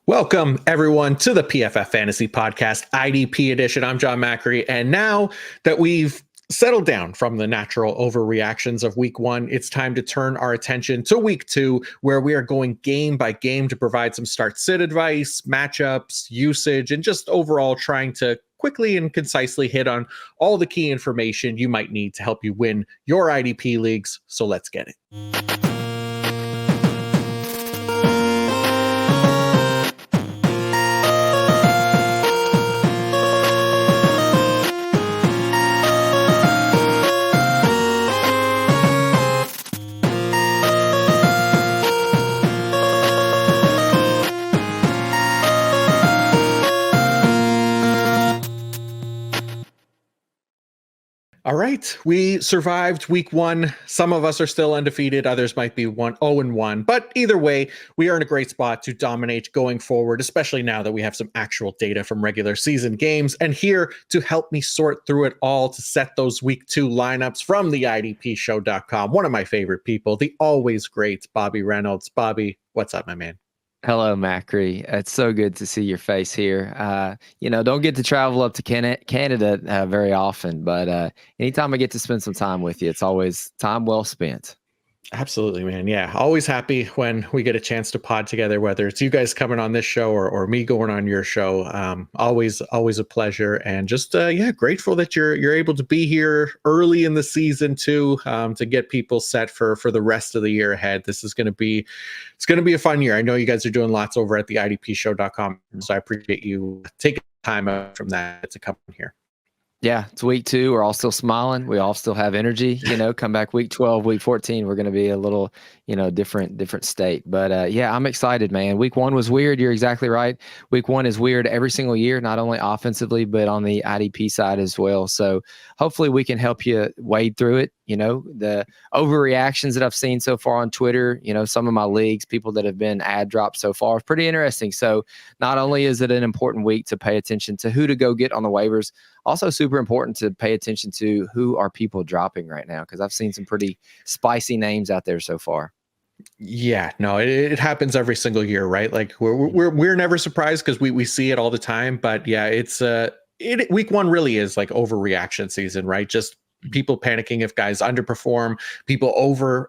Welcome, everyone, to the PFF Fantasy Podcast, IDP edition. I'm Jon Macri, and now that we've settled down from the natural overreactions of week one, it's time to turn our attention to week two, where we are going game by game to provide some start-sit advice, matchups, usage, and just overall trying to quickly and concisely hit on all the key information you might need to help you win your IDP leagues. So let's get it. All right, we survived week one. Some of us are still undefeated. Others might be 0-1. But either way, we are in a great spot to dominate going forward, especially now that we have some actual data from regular season games. And here to help me sort through it all, to set those week two lineups from the IDPshow.com, one of my favorite people, the always great Bobby Reynolds. Bobby, what's up, my man? Hello, Macri. It's so good to see your face here. Don't get to travel up to Canada very often, but anytime I get to spend some time with you, it's always time well spent. Absolutely, man. Yeah, always happy when we get a chance to pod together, whether it's you guys coming on this show or me going on your show. Always a pleasure, and just grateful that you're able to be here early in the season too, to get people set for the rest of the year ahead. This is going to be a fun year. I know you guys are doing lots over at the IDPshow.com, so I appreciate you taking time out from that to come here. Yeah, it's week two. We're all still smiling. We all still have energy. Come back week 12, week 14. We're going to be a little, different state. But I'm excited, man. Week one was weird. You're exactly right. Week one is weird every single year, not only offensively, but on the IDP side as well. So hopefully we can help you wade through it. The overreactions that I've seen so far on Twitter, some of my leagues, people that have been ad dropped so far, is pretty interesting. So not only is it an important week to pay attention to who to go get on the waivers, also super important to pay attention to who are people dropping right now, because I've seen some pretty spicy names out there so far. Yeah, no, it happens every single year, right? Like we're never surprised because we see it all the time. But yeah, week one really is like overreaction season, right? Just people panicking if guys underperform, people over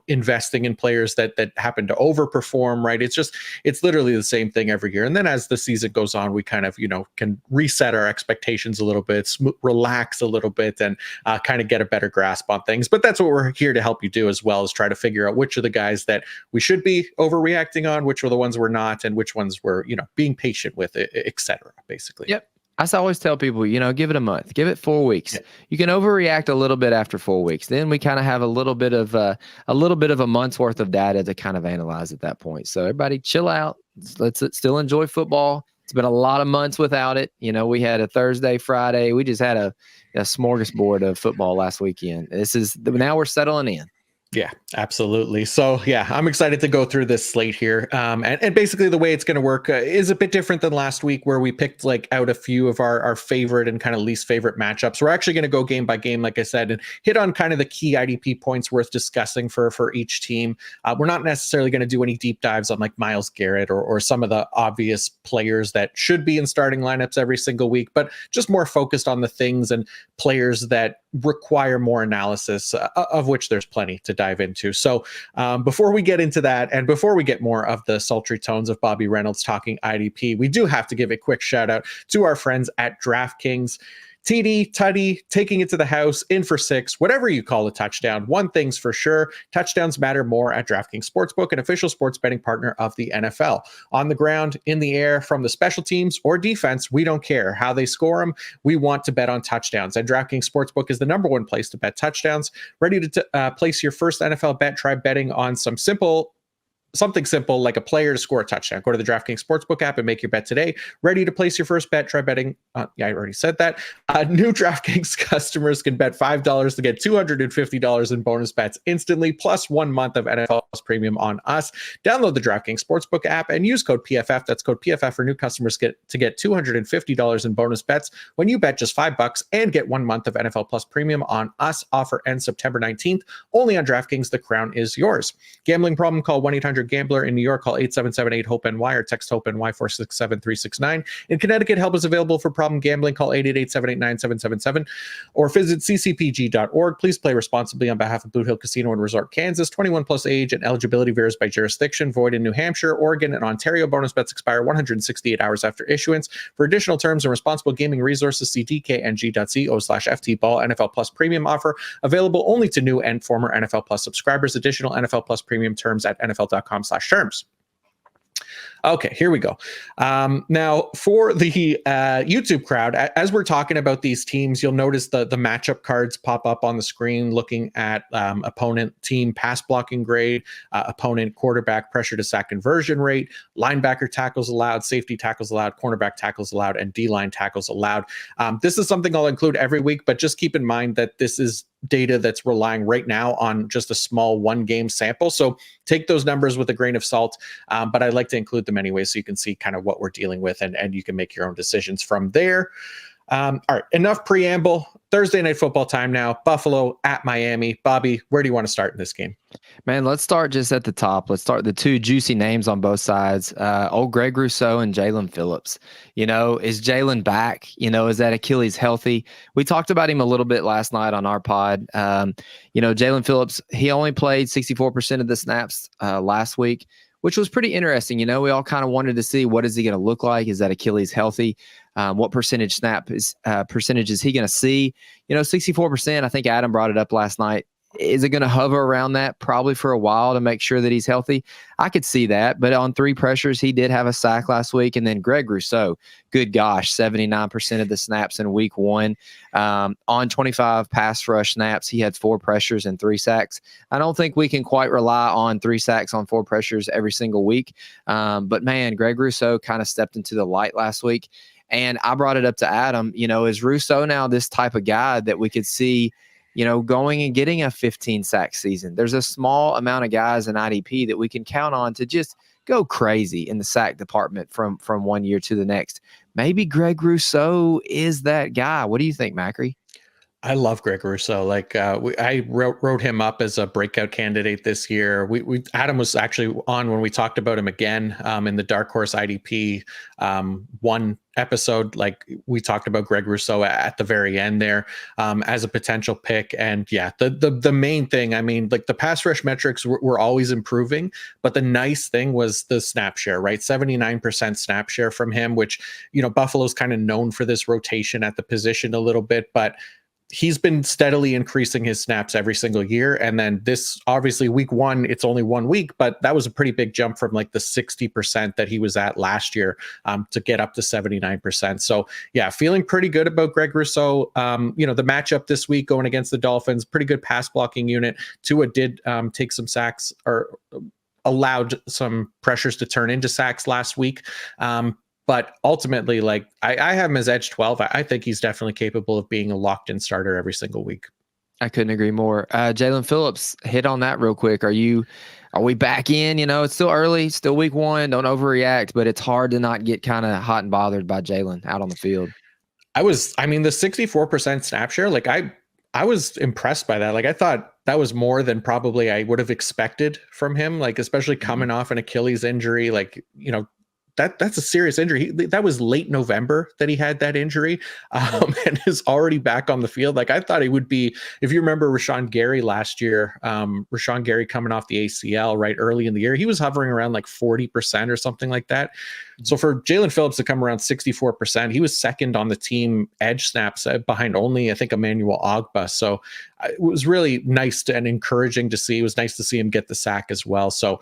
investing in players that happen to overperform, right? It's literally the same thing every year. And then as the season goes on, we kind of can reset our expectations a little bit, relax a little bit, and kind of get a better grasp on things. But that's what we're here to help you do, as well as try to figure out which are the guys that we should be overreacting on, which are the ones we're not, and which ones we're being patient with, etc. Basically. Yep. I always tell people, give it a month, give it 4 weeks. Yeah. You can overreact a little bit after 4 weeks. Then we kind of have a little bit of a month's worth of data to kind of analyze at that point. So everybody chill out. Let's still enjoy football. It's been a lot of months without it. We had a Thursday, Friday. We just had a smorgasbord of football last weekend. Now we're settling in. Yeah, absolutely. So yeah, I'm excited to go through this slate here. And basically the way it's going to work is a bit different than last week, where we picked out a few of our favorite and kind of least favorite matchups. We're actually going to go game by game, like I said, and hit on kind of the key IDP points worth discussing for each team. We're not necessarily going to do any deep dives on like Myles Garrett or some of the obvious players that should be in starting lineups every single week, but just more focused on the things and players that require more analysis, of which there's plenty to dive into. So before we get into that, and before we get more of the sultry tones of Bobby Reynolds talking IDP, we do have to give a quick shout out to our friends at DraftKings. TD, Tutty, taking it to the house, in for 6, whatever you call a touchdown. One thing's for sure, touchdowns matter more at DraftKings Sportsbook, an official sports betting partner of the NFL. On the ground, in the air, from the special teams or defense, we don't care how they score them. We want to bet on touchdowns. And DraftKings Sportsbook is the #1 place to bet touchdowns. Ready to place your first NFL bet? Try betting on something simple like a player to score a touchdown. Go to the DraftKings Sportsbook app and make your bet today. Ready to place your first bet? Try betting. I already said that. New DraftKings customers can bet $5 to get $250 in bonus bets instantly, plus 1 month of NFL Plus Premium on us. Download the DraftKings Sportsbook app and use code PFF. That's code PFF for new customers to get $250 in bonus bets when you bet just $5 and get 1 month of NFL Plus Premium on us. Offer ends September 19th. Only on DraftKings. The crown is yours. Gambling problem? Call 1-800 registered gambler. In New York, call 877-8-HOPE-NY or text HOPE-NY 467-369. In Connecticut, help is available for problem gambling. Call 888-789-777 or visit ccpg.org. Please play responsibly on behalf of Boot Hill Casino and Resort, Kansas. 21 plus age and eligibility varies by jurisdiction. Void in New Hampshire, Oregon, and Ontario. Bonus bets expire 168 hours after issuance. For additional terms and responsible gaming resources, see dkng.co/ftball. NFL Plus premium offer available only to new and former NFL Plus subscribers. Additional NFL Plus premium terms at nfl.com/terms. Okay, here we go. Now, for the YouTube crowd, as we're talking about these teams, you'll notice the matchup cards pop up on the screen looking at opponent team pass blocking grade, opponent quarterback pressure to sack conversion rate, linebacker tackles allowed, safety tackles allowed, cornerback tackles allowed, and D-line tackles allowed. This is something I'll include every week, but just keep in mind that this is data that's relying right now on just a small one-game sample. So take those numbers with a grain of salt, but I like to include them anyway so you can see kind of what we're dealing with and you can make your own decisions from there. All right, enough preamble. Thursday night football time now. Buffalo at Miami. Bobby, where do you want to start in this game? Man, let's start just at the top. Let's start the two juicy names on both sides. Old Greg Rousseau and Jalen Phillips. Is Jalen back? Is that Achilles healthy? We talked about him a little bit last night on our pod. Jalen Phillips, he only played 64% of the snaps last week, which was pretty interesting. We all kind of wanted to see what is he going to look like? Is that Achilles healthy? What percentage is he going to see? 64%. I think Adam brought it up last night. Is it going to hover around that probably for a while to make sure that he's healthy? I could see that, but on 3 pressures, he did have a sack last week. And then Greg Rousseau, good gosh, 79% of the snaps in week 1. On 25 pass rush snaps, he had 4 pressures and 3 sacks. I don't think we can quite rely on 3 sacks on 4 pressures every single week. But man, Greg Rousseau kind of stepped into the light last week. And I brought it up to Adam, is Rousseau now this type of guy that we could see going and getting a 15 sack season? There's a small amount of guys in IDP that we can count on to just go crazy in the sack department from one year to the next. Maybe Greg Rousseau is that guy. What do you think, Macri? I love Greg Rousseau. I wrote him up as a breakout candidate this year. Adam was actually on when we talked about him again in the Dark Horse IDP one episode. We talked about Greg Rousseau at the very end there as a potential pick. And yeah, the main thing, the pass rush metrics were always improving, but the nice thing was the snap share, right? 79% snap share from him, which, Buffalo's kind of known for this rotation at the position a little bit, but he's been steadily increasing his snaps every single year. And then this, obviously week 1, it's only 1 week, but that was a pretty big jump from the 60% that he was at last year to get up to 79%. So yeah, feeling pretty good about Greg Rousseau. The matchup this week going against the Dolphins, pretty good pass blocking unit. Tua did take some sacks or allowed some pressures to turn into sacks last week. But ultimately, I have him as edge 12. I think he's definitely capable of being a locked-in starter every single week. I couldn't agree more. Jalen Phillips, hit on that real quick. Are we back in? It's still early, still week 1. Don't overreact, but it's hard to not get kind of hot and bothered by Jalen out on the field. The 64% snap share, I was impressed by that. I thought that was more than probably I would have expected from him, especially coming off an Achilles injury, that's a serious injury. That was late November that he had that injury and is already back on the field. I thought he would be, if you remember Rashawn Gary last year, Rashawn Gary coming off the ACL right early in the year, he was hovering around 40% or something like that. So for Jalen Phillips to come around 64%, he was second on the team edge snaps behind only, I think, Emmanuel Ogbah. So it was really nice and encouraging to see. It was nice to see him get the sack as well. So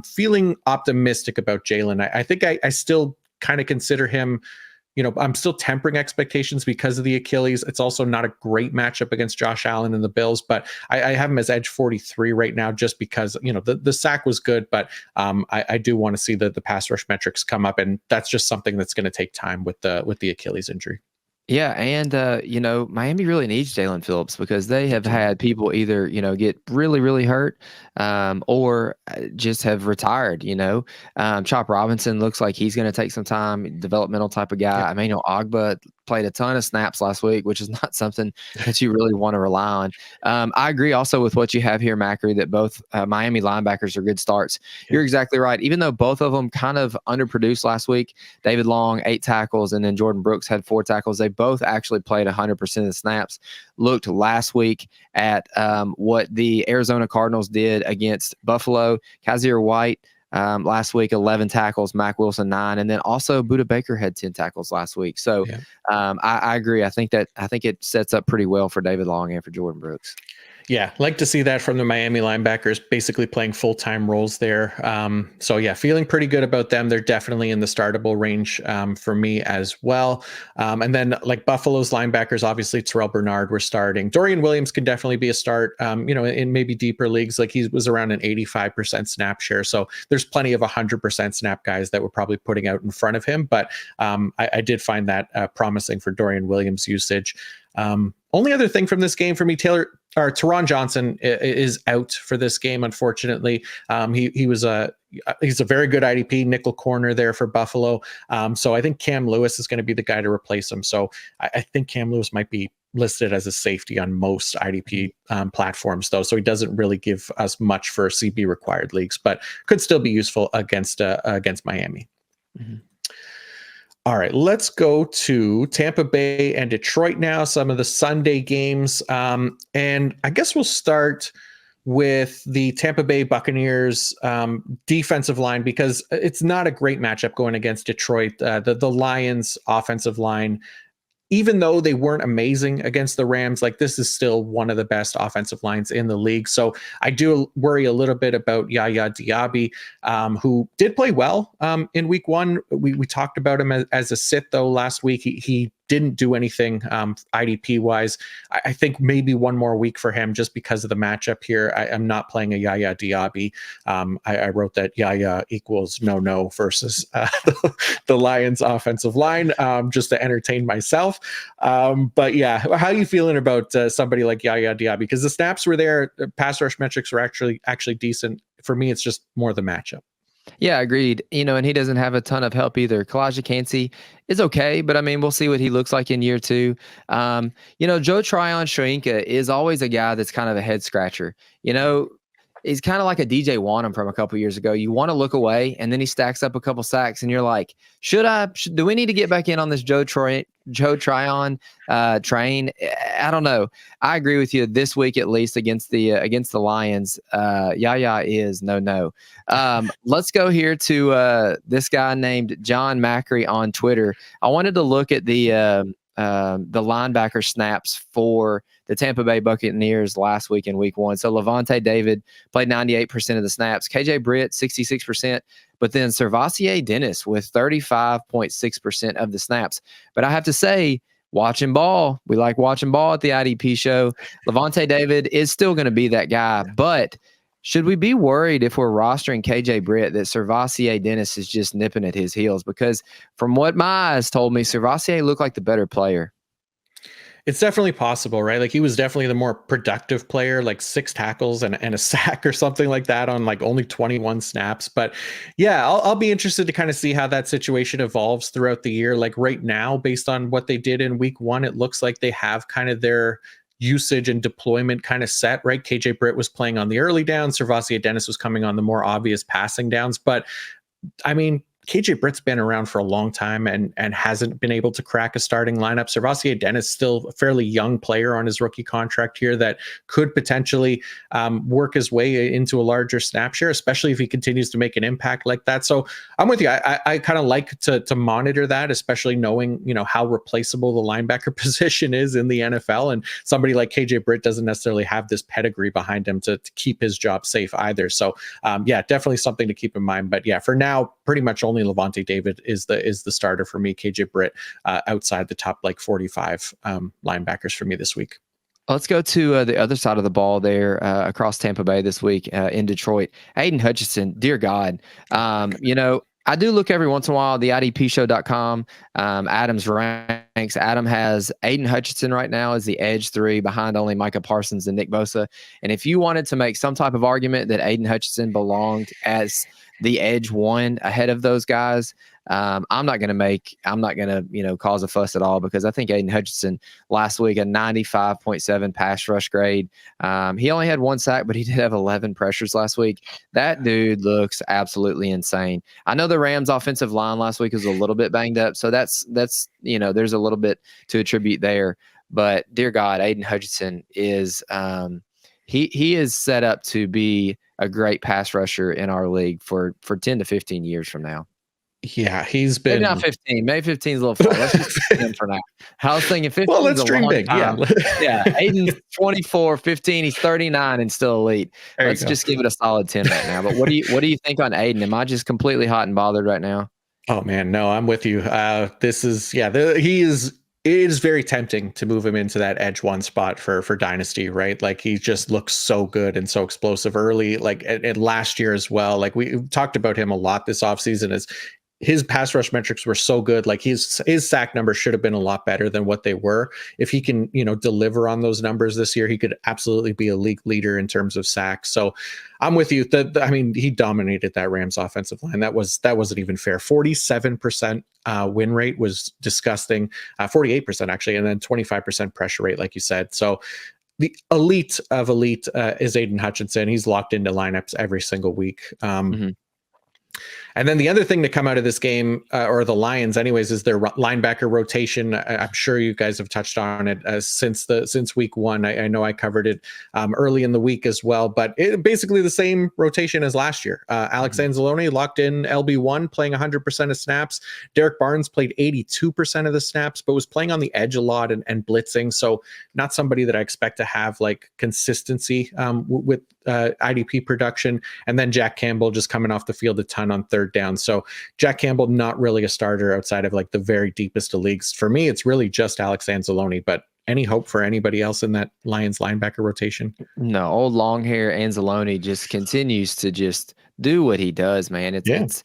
feeling optimistic about Jalen. I think I still kind of consider him, I'm still tempering expectations because of the Achilles. It's also not a great matchup against Josh Allen and the Bills, but I have him as edge 43 right now just because, the sack was good, but I do want to see the pass rush metrics come up, and that's just something that's going to take time with the Achilles injury. Yeah, and Miami really needs Jalen Phillips because they have had people either get really really hurt, or just have retired. Chop Robinson looks like he's going to take some time, developmental type of guy. Yep. Emmanuel Ogbah played a ton of snaps last week, which is not something that you really want to rely on. I agree also with what you have here, Macri, that both Miami linebackers are good starts. You're exactly right. Even though both of them kind of underproduced last week, David Long, 8 tackles, and then Jordan Brooks had 4 tackles. They both actually played 100% of the snaps. Looked last week at what the Arizona Cardinals did against Buffalo. Kazir White, last week, 11 tackles, Mac Wilson 9, and then also Budda Baker had 10 tackles last week. So I agree. I think it sets up pretty well for David Long and for Jordan Brooks. Yeah, like to see that from the Miami linebackers, basically playing full-time roles there. So yeah, feeling pretty good about them. They're definitely in the startable range for me as well. And then like Buffalo's linebackers, obviously Terrell Bernard we're starting. Dorian Williams can definitely be a start, in maybe deeper leagues. Like he was around an 85% snap share. So there's plenty of 100% snap guys that we're probably putting out in front of him. But I did find that promising for Dorian Williams usage. Only other thing from this game for me, Teron Johnson is out for this game, unfortunately. He's a very good IDP nickel corner there for Buffalo. So I think Cam Lewis is going to be the guy to replace him. So I think Cam Lewis might be listed as a safety on most IDP platforms, though. So he doesn't really give us much for CB required leagues, but could still be useful against Miami. Mm-hmm. All right, let's go to Tampa Bay and Detroit now, some of the Sunday games. And I guess we'll start with the Tampa Bay Buccaneers defensive line, because it's not a great matchup going against Detroit. The Lions offensive line, even though they weren't amazing against the Rams, like this is still one of the best offensive lines in the league. So I do worry a little bit about Yaya Diaby, who did play well in week 1. We talked about him as a sit, though, last week. He didn't do anything IDP wise. I think maybe one more week for him just because of the matchup here. I'm not playing a Yaya Diaby. I wrote that Yaya equals no versus the Lions offensive line just to entertain myself. But yeah, how are you feeling about somebody like Yaya Diaby? Because the snaps were there, pass rush metrics were actually decent. For me, it's just more the matchup. Yeah, agreed. And he doesn't have a ton of help either. Kalijah Kancey is okay, but I mean, we'll see what he looks like in year 2. Joe Tryon-Shoyinka is always a guy that's kind of a head scratcher. He's kind of like a DJ Wanham from a couple years ago. You want to look away, and then he stacks up a couple sacks, and you're like, do we need to get back in on this Joe Tryon train? I don't know. I agree with you this week, at least against the Lions. Yaya is no. Let's go here to this guy named Jon Macri on Twitter. I wanted to look at the linebacker snaps for the Tampa Bay Buccaneers last week in week 1. So Levante David played 98% of the snaps, KJ Britt 66%, but then Servassier Dennis with 35.6% of the snaps. But I have to say, watching ball, we like watching ball at the IDP show. Levante David is still going to be that guy, but should we be worried if we're rostering KJ Britt that Servassier Dennis is just nipping at his heels? Because from what my eyes told me, Servassier looked like the better player. It's definitely possible, right? Like he was definitely the more productive player, like 6 tackles and a sack or something like that on like only 21 snaps. But yeah, I'll be interested to kind of see how that situation evolves throughout the year. Like right now, based on what they did in week 1, it looks like they have kind of their usage and deployment kind of set, right? KJ Britt was playing on the early downs. Servassier Dennis was coming on the more obvious passing downs. But I mean, KJ Britt's been around for a long time and hasn't been able to crack a starting lineup. Servassier Dennis still a fairly young player on his rookie contract here that could potentially work his way into a larger snap share, especially if he continues to make an impact like that. So I'm with you. I kind of like to monitor that, especially knowing, how replaceable the linebacker position is in the NFL. And somebody like KJ Britt doesn't necessarily have this pedigree behind him to keep his job safe either. So yeah, definitely something to keep in mind. But yeah, for now, pretty much only Levante David is the starter for me. KJ Britt outside the top 45 linebackers for me this week. Let's go to the other side of the ball there across Tampa Bay this week in Detroit. Aiden Hutchinson, dear God. I do look every once in a while at the IDPshow.com. Adam's ranks. Adam has Aiden Hutchinson right now as the edge 3 behind only Micah Parsons and Nick Bosa. And if you wanted to make some type of argument that Aiden Hutchinson belonged as the edge 1 ahead of those guys, I'm not going to cause a fuss at all because I think Aiden Hutchinson last week, a 95.7 pass rush grade. He only had 1 sack, but he did have 11 pressures last week. That dude looks absolutely insane. I know the Rams offensive line last week was a little bit banged up. So that's, there's a little bit to attribute there, but dear God, Aiden Hutchinson is, he is set up to be a great pass rusher in our league for 10 to 15 years from now. Yeah, he's been maybe not 15. Maybe 15 is a little far. Let's just 10 for now. I was thinking 15 well, is let's a long big. time. Yeah, Aiden's 24, 15. He's 39 and still elite. Let's just give it a solid 10 right now. But what do you think on Aiden? Am I just completely hot and bothered right now? Oh man, no, I'm with you. This is it is very tempting to move him into that edge one spot for dynasty, right? Like he just looks so good and so explosive early, like and last year as well. Like we talked about him a lot this offseason, is his pass rush metrics were so good. Like his sack numbers should have been a lot better than what they were. If he can, deliver on those numbers this year, he could absolutely be a league leader in terms of sacks. So I'm with you. He dominated that Rams offensive line. That wasn't even fair. 47% win rate was disgusting. 48% actually, and then 25% pressure rate, like you said. So the elite of elite is Aiden Hutchinson. He's locked into lineups every single week. And then the other thing to come out of this game, or the Lions anyways, is their linebacker rotation. I'm sure you guys have touched on it since week one. I know I covered it early in the week as well, but basically the same rotation as last year. Alex Anzalone locked in LB1, playing 100% of snaps. Derek Barnes played 82% of the snaps, but was playing on the edge a lot and blitzing. So not somebody that I expect to have like consistency with IDP production. And then Jack Campbell just coming off the field a ton on third down. So Jack Campbell, not really a starter outside of like the very deepest of leagues. For me, it's really just Alex Anzalone, but any hope for anybody else in that Lions linebacker rotation? No, old long hair Anzalone just continues to just do what he does, man. It's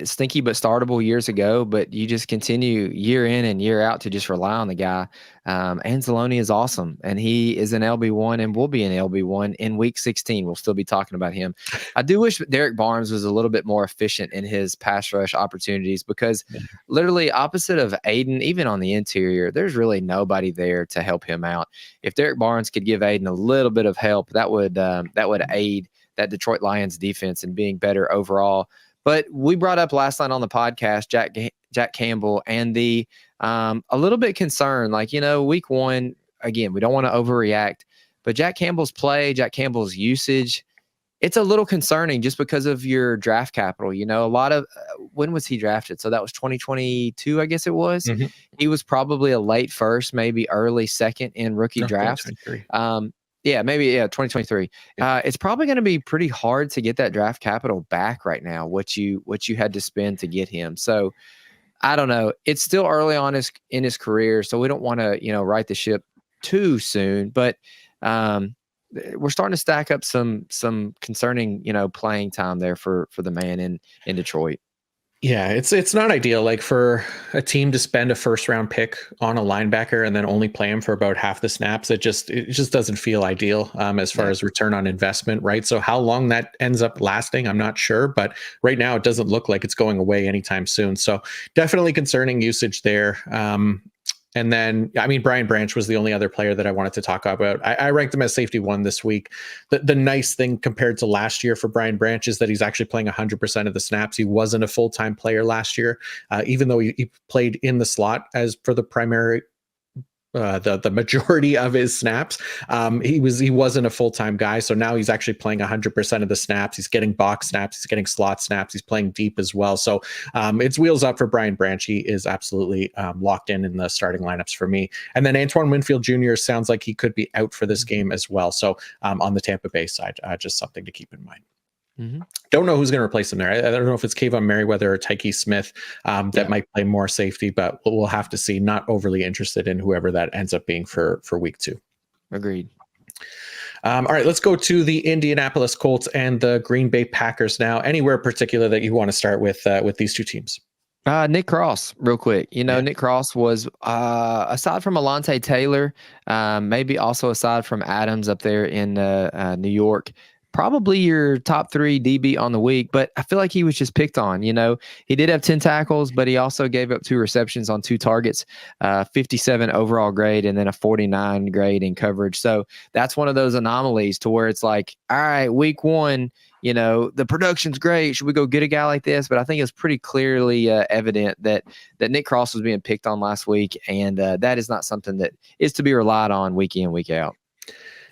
stinky but startable years ago, but you just continue year in and year out to just rely on the guy. Anzalone is awesome, and he is an LB1 and will be an LB1 in week 16. We'll still be talking about him. I do wish Derek Barnes was a little bit more efficient in his pass rush opportunities, because literally opposite of Aiden, even on the interior, there's really nobody there to help him out. If Derek Barnes could give Aiden a little bit of help, that would aid that Detroit Lions defense in being better overall. But we brought up last night on the podcast Jack Campbell and the a little bit concerned, like, week one, again, we don't want to overreact, but Jack Campbell's play, Jack Campbell's usage, it's a little concerning just because of your draft capital. A lot of when was he drafted? So that was 2022, I guess it was. Mm-hmm. He was probably a late first, maybe early second in rookie drafts. 2023. It's probably going to be pretty hard to get that draft capital back right now, what you had to spend to get him. So I don't know. It's still early on in his career, so we don't want to, right the ship too soon. But we're starting to stack up some concerning, playing time there for the man in Detroit. Yeah, it's not ideal, like for a team to spend a first round pick on a linebacker and then only play him for about half the snaps. It just doesn't feel ideal as far as return on investment, right? So how long that ends up lasting, I'm not sure, but right now it doesn't look like it's going away anytime soon. So definitely concerning usage there. And then, Brian Branch was the only other player that I wanted to talk about. I ranked him as safety one this week. The nice thing compared to last year for Brian Branch is that he's actually playing 100% of the snaps. He wasn't a full-time player last year, even though he played in the slot as for the primary the majority of his snaps. He wasn't a full-time guy, so now he's actually playing 100% of the snaps. He's getting box snaps, he's getting slot snaps, he's playing deep as well. So it's wheels up for Brian Branch. He is absolutely locked in the starting lineups for me. And then Antoine Winfield Jr. sounds like he could be out for this game as well. So on the Tampa Bay side, just something to keep in mind. Mm-hmm. Don't know who's going to replace him there. I don't know if it's Kayvon Merriweather or Tyke Smith that might play more safety, but we'll have to see. Not overly interested in whoever that ends up being for week 2. Agreed. All right, let's go to the Indianapolis Colts and the Green Bay Packers now. Anywhere particular that you want to start with these two teams? Nick Cross, real quick. Nick Cross was, aside from Alontae Taylor, maybe also aside from Adams up there in New York, probably your top 3 DB on the week, but I feel like he was just picked on. He did have 10 tackles, but he also gave up 2 receptions on 2 targets, 57 overall grade, and then a 49 grade in coverage. So that's one of those anomalies to where it's like, all right, week 1, the production's great. Should we go get a guy like this? But I think it's pretty clearly evident that Nick Cross was being picked on last week, and that is not something that is to be relied on week in, week out.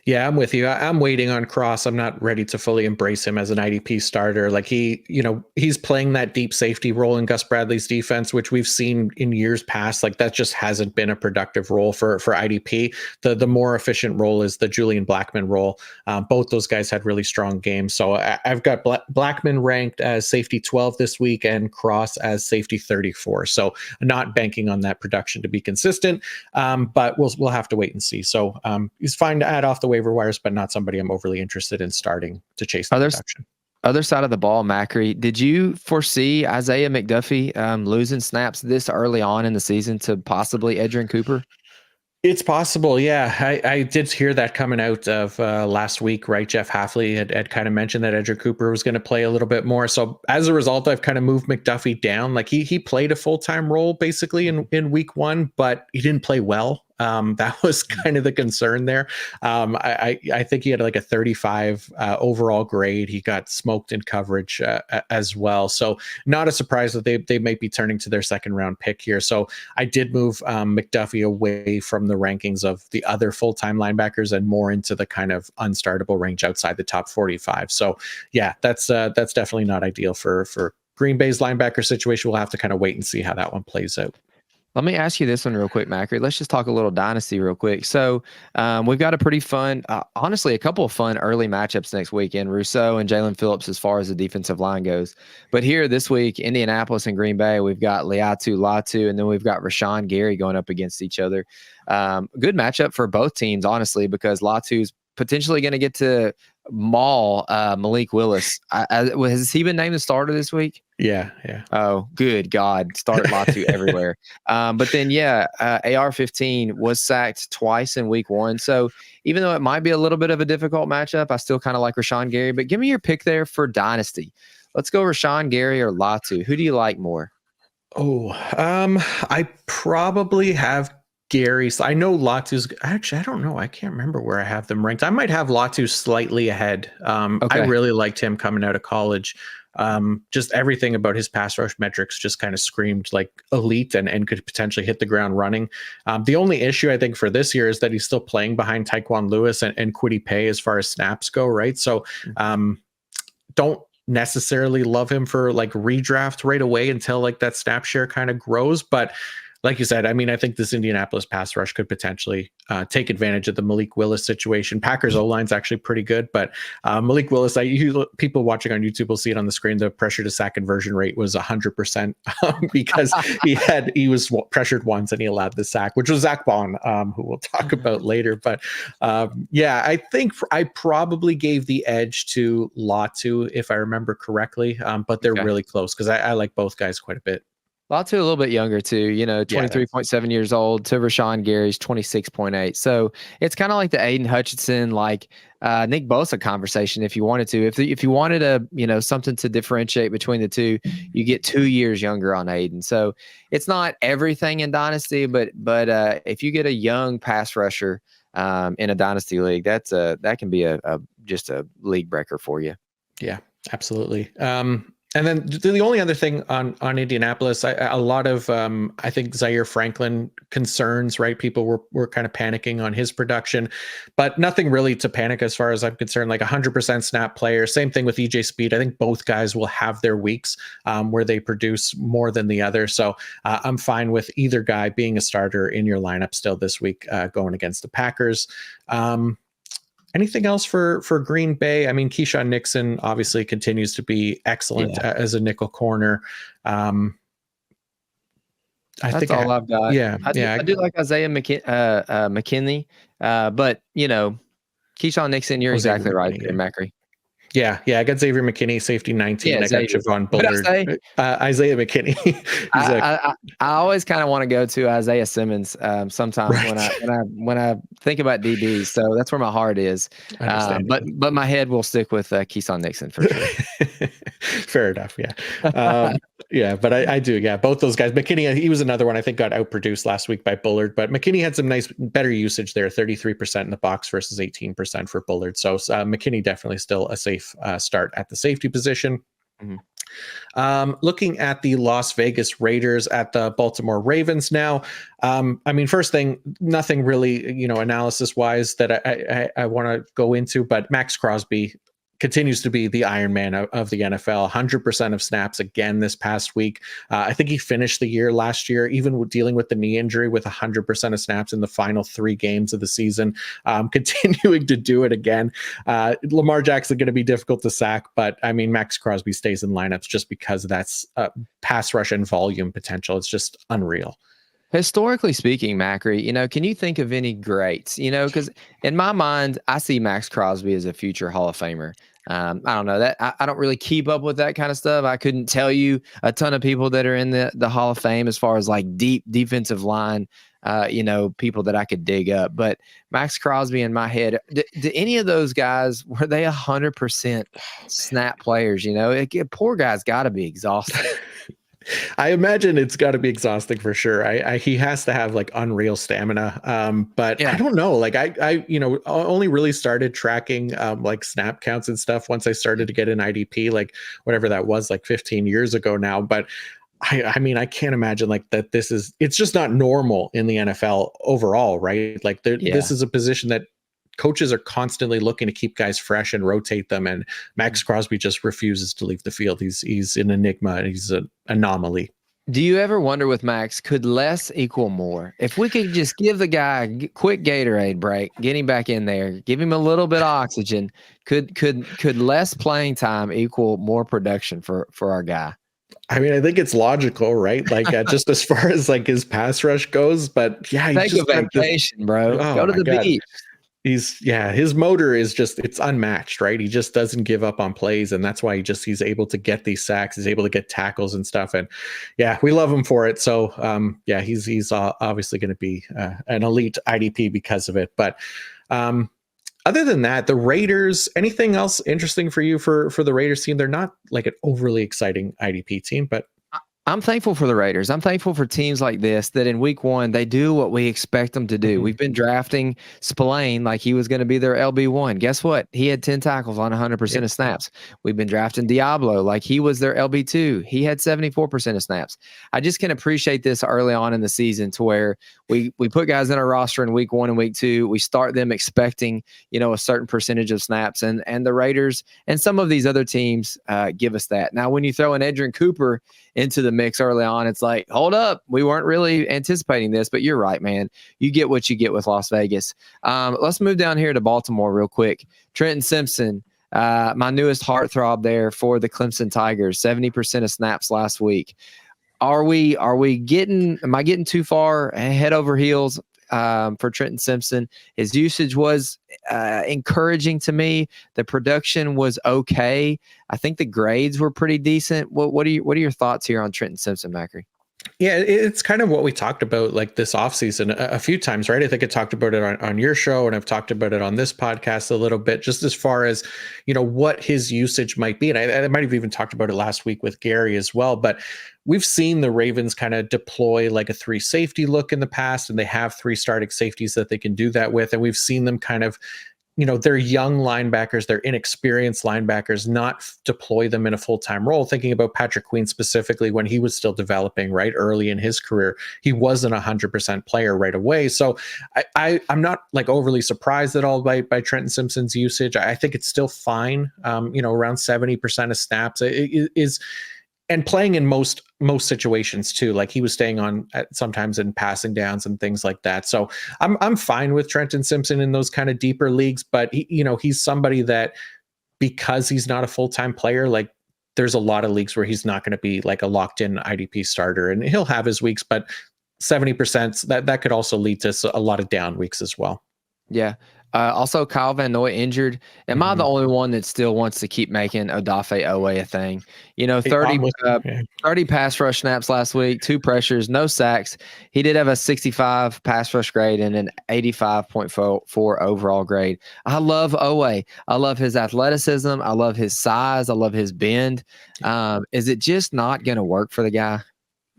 Yeah, I'm with you. I'm waiting on Cross. I'm not ready to fully embrace him as an IDP starter. Like he's playing that deep safety role in Gus Bradley's defense, which we've seen in years past. Like that just hasn't been a productive role for IDP. The more efficient role is the Julian Blackman role. Both those guys had really strong games. So I've got Blackman ranked as safety 12 this week and Cross as safety 34. So not banking on that production to be consistent, but we'll have to wait and see. So he's fine to add off the waiver wires, but not somebody I'm overly interested in starting to chase the production. Other side of the ball, Macri, did you foresee Isaiah McDuffie losing snaps this early on in the season to possibly Edgerrin Cooper? It's possible, yeah. I did hear that coming out of last week, right? Jeff Hafley had kind of mentioned that Edgerrin Cooper was going to play a little bit more. So as a result, I've kind of moved McDuffie down. Like he played a full-time role basically in week 1, but he didn't play well. That was kind of the concern there. I think he had like a 35 overall grade. He got smoked in coverage as well. So not a surprise that they might be turning to their second round pick here. So I did move McDuffie away from the rankings of the other full-time linebackers and more into the kind of unstartable range outside the top 45. So yeah, that's definitely not ideal for Green Bay's linebacker situation. We'll have to kind of wait and see how that one plays out. Let me ask you this one real quick, Macri. Let's just talk a little dynasty real quick. So we've got a pretty fun, honestly, a couple of fun early matchups next weekend. Rousseau and Jalen Phillips as far as the defensive line goes. But here this week, Indianapolis and Green Bay, we've got Liatu Latu, and then we've got Rashawn Gary going up against each other. Good matchup for both teams, honestly, because Latu's potentially going to get to maul Malik Willis. Has he been named the starter this week? Yeah. Oh, good God. Start Latu everywhere. But then, AR-15 was sacked twice in week 1. So even though it might be a little bit of a difficult matchup, I still kind of like Rashawn Gary. But give me your pick there for Dynasty. Let's go Rashawn Gary or Latu. Who do you like more? Oh, I probably have Gary. I know Latu's actually, I don't know. I can't remember where I have them ranked. I might have Latu slightly ahead. Okay. I really liked him coming out of college. Just everything about his pass rush metrics just kind of screamed like elite and could potentially hit the ground running. The only issue I think for this year is that he's still playing behind Tyquan Lewis and Kwity Paye as far as snaps go, right? So don't necessarily love him for like redraft right away until like that snap share kind of grows. But like you said, I mean, I think this Indianapolis pass rush could potentially take advantage of the Malik Willis situation. Packers O-line's actually pretty good, but Malik Willis, people watching on YouTube will see it on the screen. The pressure to sack conversion rate was 100% because he was pressured once and he allowed the sack, which was Zach Bond, who we'll talk about later. But I think I probably gave the edge to Latu, if I remember correctly, but they're really close because I like both guys quite a bit. Latu a little bit younger too, 23.7 years old to Rashawn Gary's 26.8. So it's kind of like the Aiden Hutchinson, like Nick Bosa conversation. If you wanted to, if you wanted something to differentiate between the two, you get 2 years younger on Aiden. So it's not everything in Dynasty, but if you get a young pass rusher in a Dynasty league, that can be just a league breaker for you. Yeah, absolutely. And then the only other thing on Indianapolis, a lot of I think Zaire Franklin concerns, right? People were kind of panicking on his production, but nothing really to panic as far as I'm concerned. Like 100% snap player. Same thing with EJ Speed. I think both guys will have their weeks where they produce more than the other. So I'm fine with either guy being a starter in your lineup still this week going against the Packers. Anything else for Green Bay? I mean, Keyshawn Nixon obviously continues to be excellent as a nickel corner. That's all I've got. I do like Isaiah McKinney, but Keyshawn Nixon, you're exactly right there, Macri. Yeah, I got Xavier McKinney, safety 19. Yeah, I got Xavier. Javon What did I Bullard, say? Isaiah McKinney. He's a I always kind of want to go to Isaiah Simmons sometimes when right. I think about DBs. So that's where my heart is. Understandable. But my head will stick with Keyshawn Nixon for sure. Fair enough. Yeah. Yeah. But I do. Yeah. Both those guys. McKinney, he was another one I think got outproduced last week by Bullard, but McKinney had some nice, better usage there, 33% in the box versus 18% for Bullard. So McKinney definitely still a safe start at the safety position. Mhm. Looking at the Las Vegas Raiders at the Baltimore Ravens now. I mean, first thing, nothing really, analysis wise that I want to go into, but Max Crosby continues to be the Iron Man of the NFL. 100% of snaps again this past week. I think he finished the year last year, even dealing with the knee injury, with 100% of snaps in the final 3 games of the season. Continuing to do it again. Lamar Jackson going to be difficult to sack, but I mean, Max Crosby stays in lineups just because that's pass rush and volume potential. It's just unreal. Historically speaking, Macri, can you think of any greats? Because in my mind, I see Max Crosby as a future Hall of Famer. I don't know that I don't really keep up with that kind of stuff. I couldn't tell you a ton of people that are in the Hall of Fame as far as like deep defensive line, people that I could dig up. But Max Crosby in my head, do any of those guys, were they 100% snap players? Poor guy's got to be exhausted. I imagine it's got to be exhausting for sure. He has to have like unreal stamina. But I Yeah. don't know. Like I only really started tracking like snap counts and stuff once I started to get an IDP, like whatever that was, like 15 years ago now. But I mean, I can't imagine like that. It's just not normal in the NFL overall, right? Like this Yeah. is a position that coaches are constantly looking to keep guys fresh and rotate them. And Max Crosby just refuses to leave the field. He's an enigma. He's an anomaly. Do you ever wonder with Max, could less equal more? If we could just give the guy a quick Gatorade break, get him back in there, give him a little bit of oxygen, could less playing time equal more production for our guy? I mean, I think it's logical, right? Like just as far as like his pass rush goes, but yeah, he's Take a just got this. vacation, bro. Oh Go to my the God. beach. His motor is it's unmatched, right? He just doesn't give up on plays, and that's why he's able to get these sacks, he's able to get tackles and stuff, and yeah, we love him for it. So yeah, he's obviously going to be an elite IDP because of it. But other than that, the Raiders, anything else interesting for you for the Raiders team? They're not like an overly exciting IDP team, but I'm thankful for the Raiders. I'm thankful for teams like this that in week 1, they do what we expect them to do. Mhm. We've been drafting Spillane like he was going to be their LB1. Guess what? He had 10 tackles on 100% of snaps. We've been drafting Diablo like he was their LB2. He had 74% of snaps. I just can appreciate this early on in the season to where we put guys in our roster in week 1 and week 2. We start them expecting, a certain percentage of snaps, and the Raiders and some of these other teams give us that. Now, when you throw an Edgerrin Cooper into the mix early on, it's like, hold up, we weren't really anticipating this, but you're right, man. You get what you get with Las Vegas. Let's move down here to Baltimore real quick. Trenton Simpson, my newest heartthrob there for the Clemson Tigers, 70% of snaps last week. Am I getting too far head over heels for Trenton Simpson? His usage was encouraging to me. The production was okay. I think the grades were pretty decent. What are your thoughts here on Trenton Simpson, Macri? Yeah, it's kind of what we talked about like this offseason a few times, right? I think I talked about it on your show, and I've talked about it on this podcast a little bit, just as far as, what his usage might be. And I might have even talked about it last week with Gary as well. But we've seen the Ravens kind of deploy like a 3 safety look in the past, and they have 3 starting safeties that they can do that with. And we've seen them kind of, they're young linebackers, they're inexperienced linebackers, not deploy them in a full-time role. Thinking about Patrick Queen specifically, when he was still developing right early in his career, he wasn't 100% player right away. So I'm not like overly surprised at all by Trenton Simpson's usage. I think it's still fine. Around 70% of snaps is and playing in most situations too. Like he was staying on sometimes in passing downs and things like that. So I'm fine with Trenton Simpson in those kind of deeper leagues, but he's somebody that, because he's not a full-time player, like there's a lot of leagues where he's not going to be like a locked in IDP starter, and he'll have his weeks, but 70% that could also lead to a lot of down weeks as well. Yeah. Also, Kyle Van Noy injured. Am I the only one that still wants to keep making Odafe Owe a thing? You know, Hey, I'm with you. Yeah. 30 pass rush snaps last week, 2 pressures, no sacks. He did have a 65 pass rush grade and an 85.4 overall grade. I love Owe. I love his athleticism. I love his size. I love his bend. Is it just not going to work for the guy?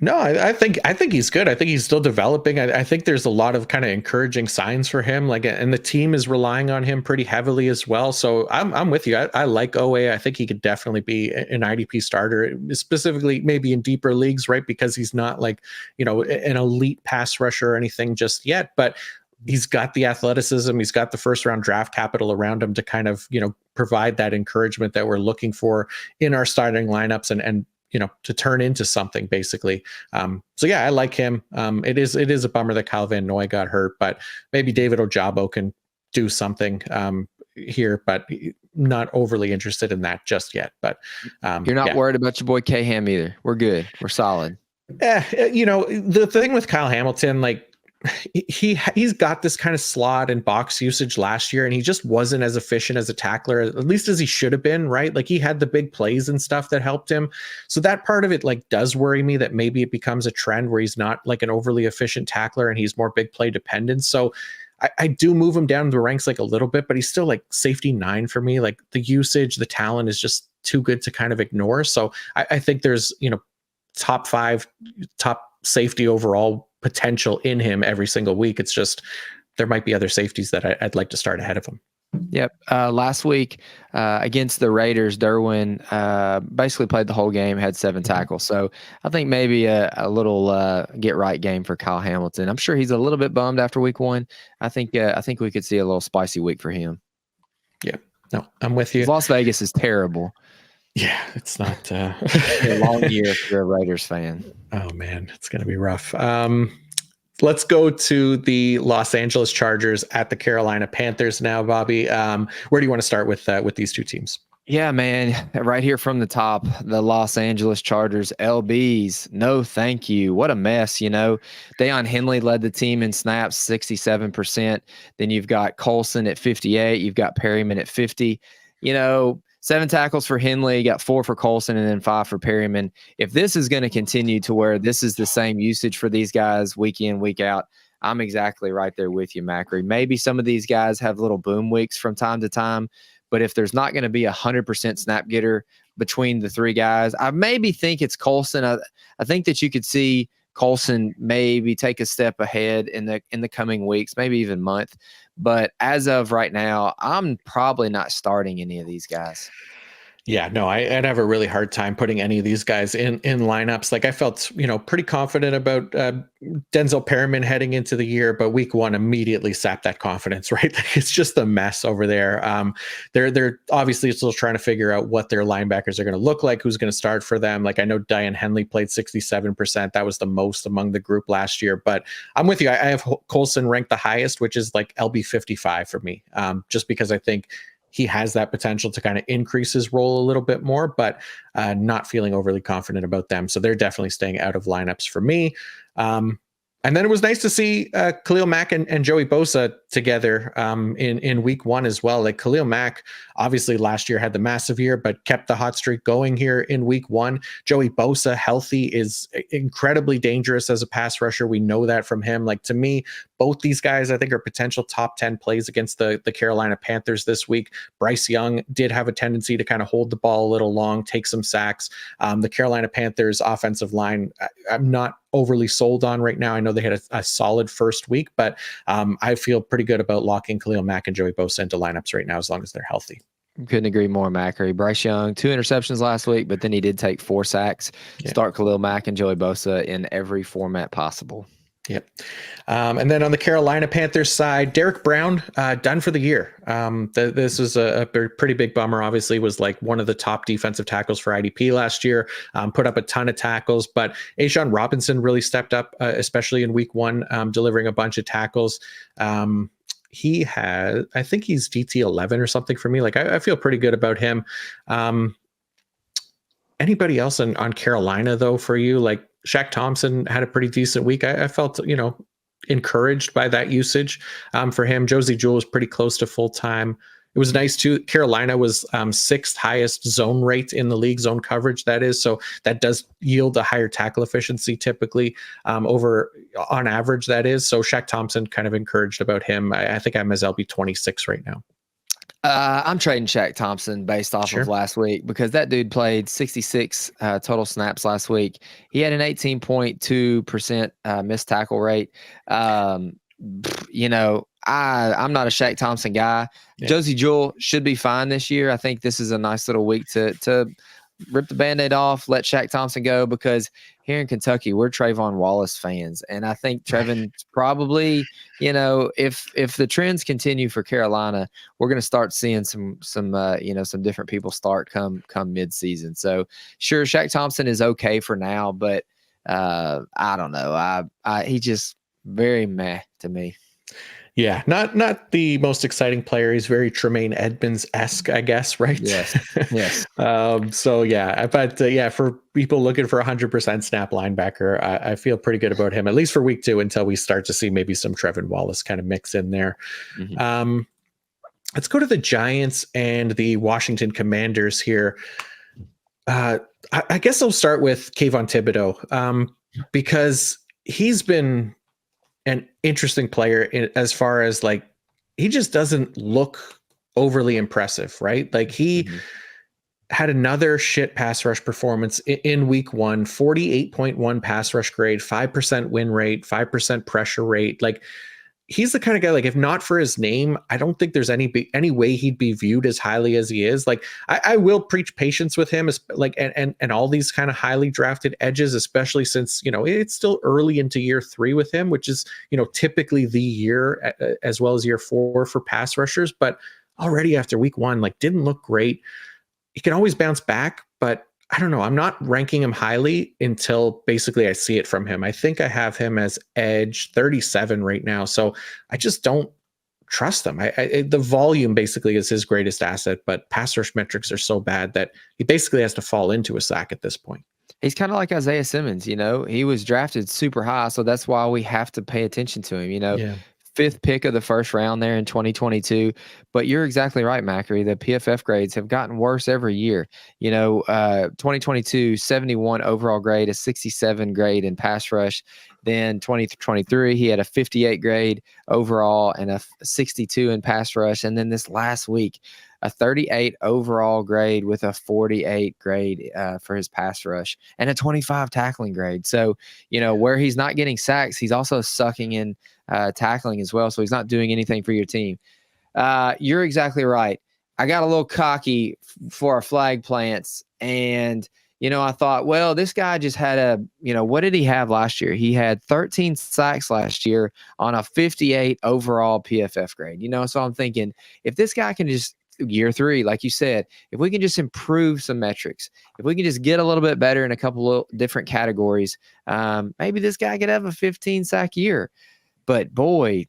No, I think he's good. I think he's still developing. I think there's a lot of kind of encouraging signs for him. Like, and the team is relying on him pretty heavily as well. So I'm with you. I like Owe. I think he could definitely be an IDP starter, specifically maybe in deeper leagues, right? Because he's not like, an elite pass rusher or anything just yet, but he's got the athleticism. He's got the first round draft capital around him to kind of, provide that encouragement that we're looking for in our starting lineups and to turn into something basically. So yeah, I like him. It is a bummer that Kyle Van Noy got hurt, but maybe David Ojabo can do something here, but not overly interested in that just yet. But you're not worried about your boy K Ham either. We're good. We're solid. The thing with Kyle Hamilton, like, he's got this kind of slot and box usage last year, and he just wasn't as efficient as a tackler, at least as he should have been, right? Like, he had the big plays and stuff that helped him. So that part of it, like, does worry me that maybe it becomes a trend where he's not like an overly efficient tackler and he's more big play dependent. So I do move him down the ranks like a little bit, but he's still like safety 9 for me. Like, the usage, the talent is just too good to kind of ignore. So I think there's, top 5, top safety overall potential in him every single week. It's just there might be other safeties that I'd like to start ahead of him. Yep. Last week against the Raiders, Derwin basically played the whole game, had 7 tackles. So I think maybe a little get right game for Kyle Hamilton. I'm sure he's a little bit bummed after week 1. I think we could see a little spicy week for him. Yeah. No, I'm with you. Las Vegas is terrible. Yeah, it's not a long year if you're a Raiders fan. Oh man, it's gonna be rough. Let's go to the Los Angeles Chargers at the Carolina Panthers now, Bobby. Where do you want to start with these two teams? Yeah, man, right here from the top, the Los Angeles Chargers, LBs, no thank you. What a mess, Deion Henley led the team in snaps, 67%. Then you've got Colson at 58. You've got Perryman at 50. 7 tackles for Henley, got 4 for Colson, and then 5 for Perryman. If this is going to continue to where this is the same usage for these guys week in, week out, I'm exactly right there with you, Macri. Maybe some of these guys have little boom weeks from time to time, but if there's not going to be 100% snap getter between the 3 guys, I maybe think it's Colson. I think that you could see Colson maybe take a step ahead in the coming weeks, maybe even month. But as of right now, I'm probably not starting any of these guys. Yeah, no, I'd have a really hard time putting any of these guys in lineups. Like, I felt, pretty confident about Denzel Perryman heading into the year, but week 1 immediately sapped that confidence, right? It's just a mess over there. They're obviously still trying to figure out what their linebackers are going to look like, who's going to start for them. Like, I know Deion Henley played 67%. That was the most among the group last year, but I'm with you. I have Colson ranked the highest, which is like LB 55 for me, just because I think he has that potential to kind of increase his role a little bit more, but not feeling overly confident about them. So they're definitely staying out of lineups for me. And then it was nice to see Khalil Mack and Joey Bosa together in week 1 as well. Like, Khalil Mack obviously last year had the massive year, but kept the hot streak going here in week 1. Joey Bosa healthy is incredibly dangerous as a pass rusher. We know that from him. Like, to me, both these guys, I think, are potential top 10 plays against the Carolina Panthers this week. Bryce Young did have a tendency to kind of hold the ball a little long, take some sacks. The Carolina Panthers offensive line, I'm not overly sold on right now. I know they had a solid first week, but I feel pretty good about locking Khalil Mack and Joey Bosa into lineups right now as long as they're healthy. Couldn't agree more, Macri. Bryce Young, 2 interceptions last week, but then he did take 4 sacks. Yeah. Start Khalil Mack and Joey Bosa in every format possible. Yep. And then on the Carolina Panthers side, Derek Brown done for the year. This was a pretty big bummer. Obviously, was like one of the top defensive tackles for IDP last year. Put up a ton of tackles, but A'Shawn Robinson really stepped up, especially in week 1, delivering a bunch of tackles. He had, I think he's DT 11 or something for me. Like, I feel pretty good about him. Anybody else on Carolina though for you? Like, Shaq Thompson had a pretty decent week. I felt, encouraged by that usage for him. Josie Jewell was pretty close to full time. It was nice too. Carolina was sixth highest zone rate in the league, zone coverage, that is. So that does yield a higher tackle efficiency typically over on average, that is. So Shaq Thompson, kind of encouraged about him. I think I'm as LB 26 right now. I'm trading Shaq Thompson based off of last week because that dude played 66 total snaps last week. He had an 18.2% missed tackle rate. You know, I'm not a Shaq Thompson guy. Yeah. Josie Jewell should be fine this year. I think this is a nice little week to rip the Band-Aid off, let Shaq Thompson go, because here in Kentucky, we're Trayvon Wallace fans. And I think Trevon's probably, you know, if the trends continue for Carolina, we're going to start seeing some different people start come mid-season. So sure, Shaq Thompson is okay for now, but I don't know. He just very meh to me. Yeah, not the most exciting player. He's very Tremaine Edmonds-esque, I guess, right? Yes. Yes. So yeah, but for people looking for 100% snap linebacker, I feel pretty good about him, at least for week 2, until we start to see maybe some Trevon Wallace kind of mix in there. Mm-hmm. Let's go to the Giants and the Washington Commanders here. I guess I'll start with Kayvon Thibodeau because he's been an interesting player as far as like, he just doesn't look overly impressive, right? Like he had another shit pass rush performance in week 1, 48.1 pass rush grade, 5% win rate, 5% pressure rate. Like he's the kind of guy, like if not for his name, I don't think there's any way he'd be viewed as highly as he is. Like I will preach patience with him, like and all these kind of highly drafted edges, especially since, you know, it's still early into year 3 with him, which is, you know, typically the year as well as year 4 for pass rushers. But already after week 1, like didn't look great. He can always bounce back, but I don't know. I'm not ranking him highly until basically I see it from him. I think I have him as edge 37 right now. So I just don't trust him. The volume basically is his greatest asset, but pass rush metrics are so bad that he basically has to fall into a sack at this point. He's kind of like Isaiah Simmons, you know, he was drafted super high. So that's why we have to pay attention to him, you know. Yeah. 5th pick of the first round there in 2022. But you're exactly right, Macri. The PFF grades have gotten worse every year. You know, 2022, 71 overall grade, a 67 grade in pass rush. Then 2023, he had a 58 grade overall and a 62 in pass rush. And then this last week, a 38 overall grade with a 48 grade for his pass rush and a 25 tackling grade. So, you know, where he's not getting sacks, he's also sucking in tackling as well. So he's not doing anything for your team. You're exactly right. I got a little cocky for our flag plants. And, you know, I thought, well, this guy just had what did he have last year? He had 13 sacks last year on a 58 overall PFF grade. You know, so I'm thinking if this guy can just, year 3, like you said, if we can just improve some metrics, if we can just get a little bit better in a couple of different categories, maybe this guy could have a 15 sack year. But boy,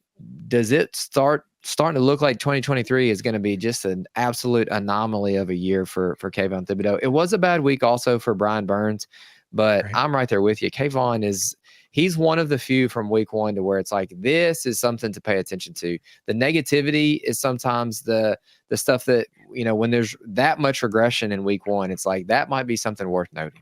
does it starting to look like 2023 is going to be just an absolute anomaly of a year for Kayvon Thibodeau. It was a bad week also for Brian Burns, but right. I'm right there with you. Kayvon he's one of the few from week 1 to where it's like, this is something to pay attention to. The negativity is sometimes the stuff that, you know, when there's that much regression in week 1, it's like, that might be something worth noting.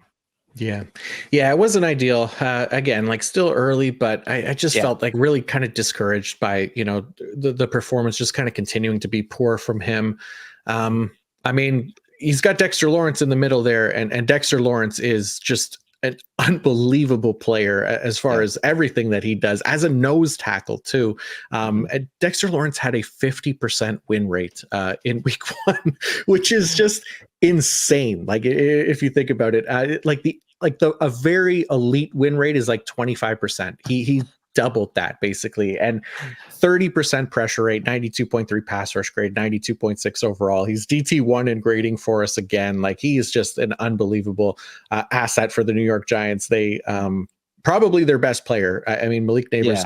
Yeah. It wasn't ideal. Again, like still early, but I just felt like really kind of discouraged by, you know, the performance just kind of continuing to be poor from him. I mean, he's got Dexter Lawrence in the middle there, and Dexter Lawrence is just an unbelievable player as far as everything that he does as a nose tackle too. And Dexter Lawrence had a 50% win rate in week 1, which is just insane. Like if you think about it, a very elite win rate is like 25%. He doubled that basically, and 30% pressure rate, 92.3 pass rush grade, 92.6 overall. He's DT1 in grading for us again. Like he is just an unbelievable asset for the New York Giants. They probably their best player. I mean, Malik Neighbors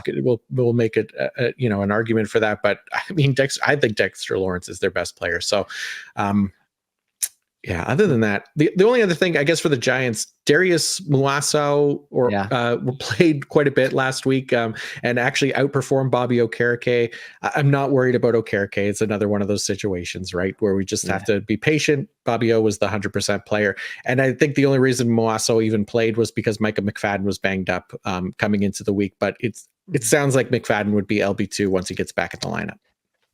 will make it an argument for that, but I mean, I think Dexter Lawrence is their best player. So Yeah, other than that, the only other thing I guess for the Giants, Darius Muasau Yeah. played quite a bit last week, and actually outperformed Bobby Okereke. I'm not worried about Okereke. It's another one of those situations, right, where we just have to be patient. Bobby O was the 100% player, and I think the only reason Muasau even played was because Micah McFadden was banged up coming into the week. But it sounds like McFadden would be LB2 once he gets back in the lineup.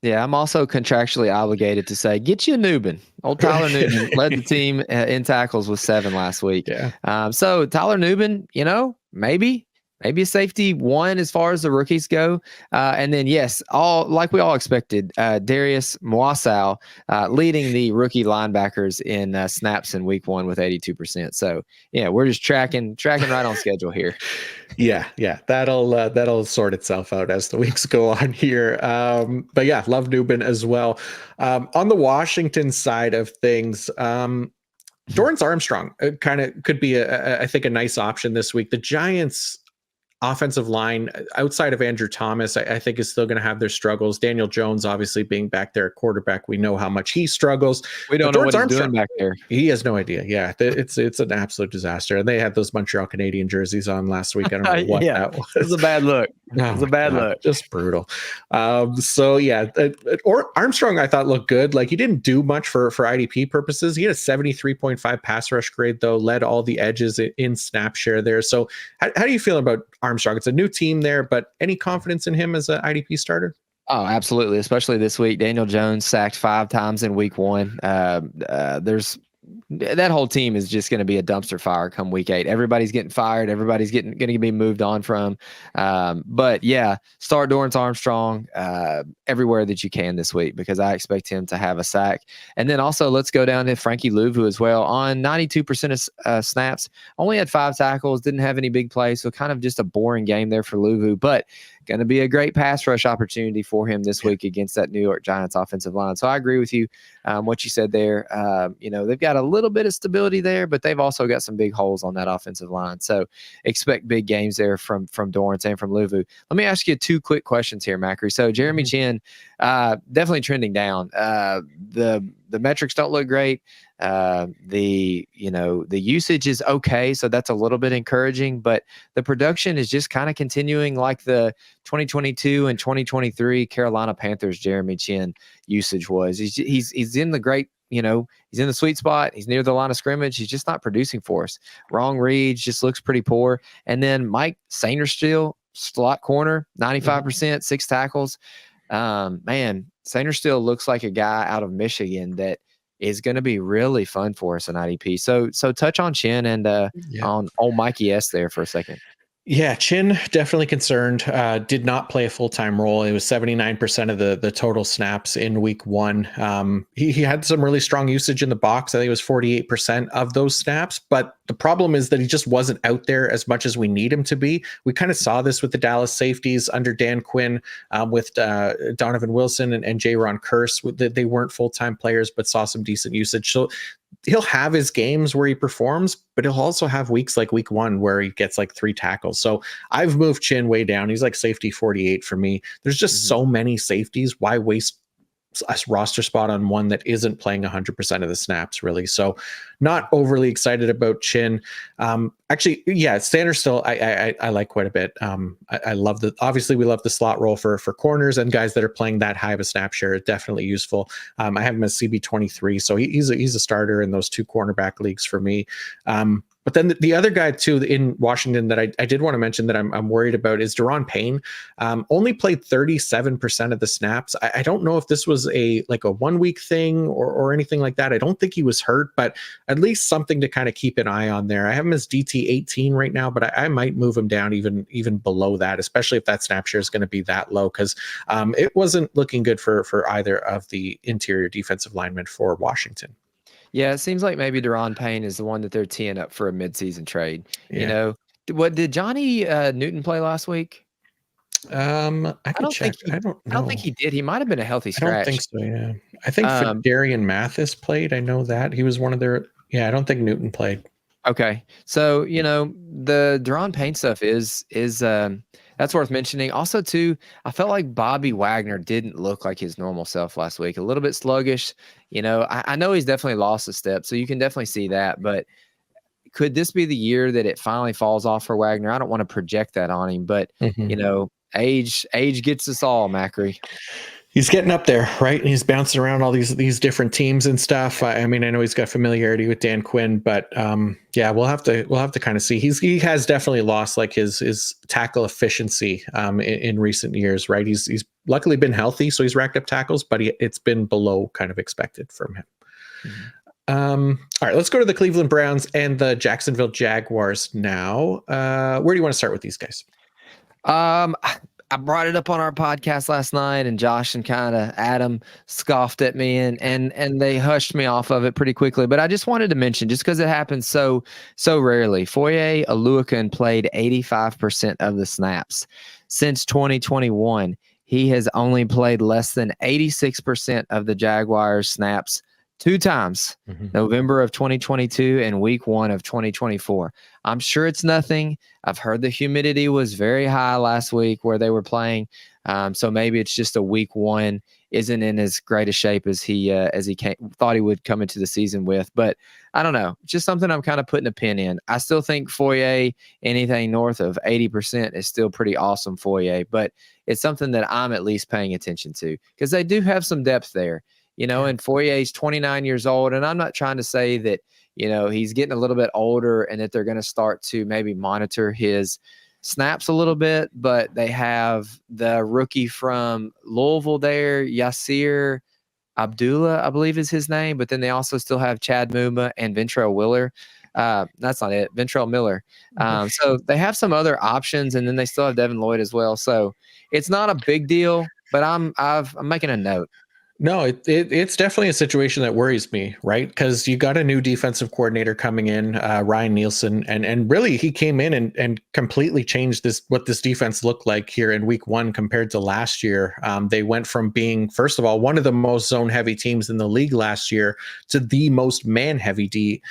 Yeah, I'm also contractually obligated to say, get you a Newbin. Old Tyler Newbin led the team in tackles with 7 last week. Yeah. So Tyler Newbin, maybe a safety one as far as the rookies go. And then, yes, like we all expected, Darius Muasau leading the rookie linebackers in snaps in week 1 with 82%. So, yeah, we're just tracking right on schedule here. Yeah, that'll sort itself out as the weeks go on here. But yeah, love Newbin as well. On the Washington side of things, Dorrance Armstrong kind of could be I think a nice option this week. The Giants offensive line outside of Andrew Thomas, I think is still going to have their struggles. Daniel Jones, obviously being back there at quarterback, we know how much he struggles. We don't know what he's doing back there. He has no idea. Yeah, it's an absolute disaster. And they had those Montreal Canadian jerseys on last week. I don't know what that was. It was a bad look. It was a bad look. Just brutal. So yeah, or Armstrong I thought looked good. Like he didn't do much for IDP purposes. He had a 73.5 pass rush grade though, led all the edges in snap share there. So how do you feel about Armstrong? It's a new team there, but any confidence in him as an IDP starter? Oh, absolutely. Especially this week. Daniel Jones sacked 5 times in week 1. That whole team is just going to be a dumpster fire come week 8. Everybody's getting fired. Everybody's going to be moved on from. But yeah, start Dorrance Armstrong everywhere that you can this week because I expect him to have a sack. And then also let's go down to Frankie Louvu as well. On 92% of snaps, only had 5 tackles, didn't have any big plays. So kind of just a boring game there for Louvu, but going to be a great pass rush opportunity for him this week against that New York Giants offensive line. So I agree with you what you said there. They've got a little bit of stability there, but they've also got some big holes on that offensive line. So expect big games there from Dorrance and from Louvu. Let me ask you 2 quick questions here, Macri. So Jeremy Chinn, definitely trending down. The metrics don't look great. The usage is okay, so that's a little bit encouraging, but the production is just kind of continuing like the 2022 and 2023 Carolina Panthers Jeremy Chinn usage was. He's in the great, he's in the sweet spot. He's near the line of scrimmage. He's just not producing for us. Wrong reads, just looks pretty poor. And then Mike Sainristil, slot corner, 95%, 6 tackles. Man, Sainristil looks like a guy out of Michigan that is going to be really fun for us in IDP. So touch on Chinn and on old Mikey S there for a second. Yeah, Chinn definitely concerned. Did not play a full-time role. It was 79% of the total snaps in week 1. He had some really strong usage in the box. I think it was 48% of those snaps. But the problem is that he just wasn't out there as much as we need him to be. We kind of saw this with the Dallas safeties under Dan Quinn, with Donovan Wilson and Jaron Kearse. They weren't full-time players, but saw some decent usage. So he'll have his games where he performs, but he'll also have weeks like week 1 where he gets like 3 tackles. So I've moved Chinn way down. He's like safety 48 for me. There's just so many safeties. Why waste a roster spot on one that isn't playing 100% of the snaps really? So not overly excited about Chinn. Actually, yeah, Sainristil I like quite a bit. I love obviously we love the slot role for corners and guys that are playing that high of a snap share. Definitely useful. I have him as CB23, so he's a starter in those 2 cornerback leagues for me. But then the other guy too in Washington that I did want to mention that I'm worried about is Daron Payne. Only played 37% of the snaps. I don't know if this was a 1 week thing or anything like that. I don't think he was hurt, but at least something to kind of keep an eye on there. I have him as DT 18 right now, but I might move him down even below that, especially if that snap share is going to be that low, because it wasn't looking good for either of the interior defensive linemen for Washington. Yeah, it seems like maybe Daron Payne is the one that they're teeing up for a midseason trade. Yeah. What did Johnny Newton play last week? I can check. I don't think he did. He might have been a healthy scratch. I don't think so. Yeah, I think Darian Mathis played. I know that he was one of their. Yeah, I don't think Newton played. Okay, so the Daron Payne stuff is That's worth mentioning. Also, too, I felt like Bobby Wagner didn't look like his normal self last week. A little bit sluggish. I know he's definitely lost a step, so you can definitely see that. But could this be the year that it finally falls off for Wagner? I don't want to project that on him, but age gets us all, Macri. He's getting up there, right? And he's bouncing around all these different teams and stuff. I mean, I know he's got familiarity with Dan Quinn, but yeah, we'll have to kind of see. He has definitely lost like his tackle efficiency in recent years, right? He's luckily been healthy, so he's racked up tackles, but it's been below kind of expected from him. All right, let's go to the Cleveland Browns and the Jacksonville Jaguars now. Where do you want to start with these guys? I brought it up on our podcast last night, and Josh and kind of Adam scoffed at me, and they hushed me off of it pretty quickly. But I just wanted to mention, just because it happens so rarely, Foye Oluokun played 85% of the snaps. Since 2021, he has only played less than 86% of the Jaguars snaps 2 times, November of 2022 and week 1 of 2024. I'm sure it's nothing. I've heard the humidity was very high last week where they were playing. So maybe it's just a week 1 isn't in as great a shape as he thought he would come into the season with. But I don't know. Just something I'm kind of putting a pin in. I still think Foye, anything north of 80% is still pretty awesome Foye. But it's something that I'm at least paying attention to because they do have some depth there. And Foyer's 29 years old, and I'm not trying to say that, he's getting a little bit older and that they're going to start to maybe monitor his snaps a little bit, but they have the rookie from Louisville there, Yasir Abdullah, I believe is his name, but then they also still have Chad Muma and Ventrell Willer. That's not it, Ventrell Miller. So they have some other options, and then they still have Devin Lloyd as well. So it's not a big deal, but I'm making a note. No, it's definitely a situation that worries me, right? Because you got a new defensive coordinator coming in, Ryan Nielsen, and really he came in and completely changed what this defense looked like here in week 1 compared to last year. They went from being, first of all, one of the most zone heavy teams in the league last year to the most man heavy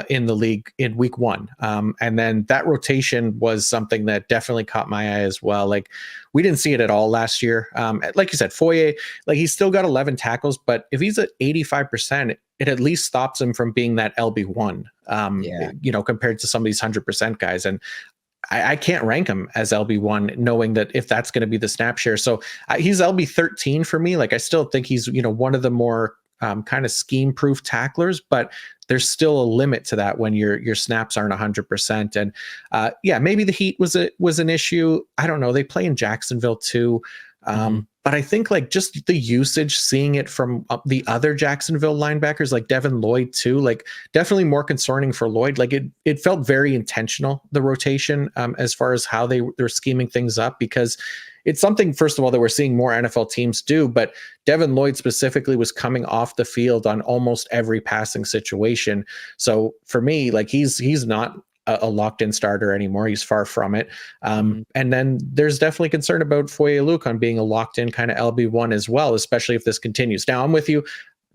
in the league in week 1. And then that rotation was something that definitely caught my eye as well. Like we didn't see it at all last year. Like you said, Foye, like he's still got 11 tackles, but if he's at 85%, it at least stops him from being that LB1, compared to some of these 100% guys. And I can't rank him as LB1 knowing that if that's going to be the snap share. So he's LB13 for me. Like I still think he's, one of the more kind of scheme proof tacklers, but there's still a limit to that when your snaps aren't 100%. And maybe the heat was an issue. I don't know. They play in Jacksonville too. But I think like just the usage, seeing it from the other Jacksonville linebackers like Devin Lloyd too, like definitely more concerning for Lloyd. Like it felt very intentional, the rotation, as far as how they're scheming things up, because it's something, first of all, that we're seeing more NFL teams do, but Devin Lloyd specifically was coming off the field on almost every passing situation. So for me, like he's not a locked-in starter anymore. He's far from it. And then there's definitely concern about Foye Oluokun being a locked-in kind of LB1 as well, especially if this continues. Now, I'm with you.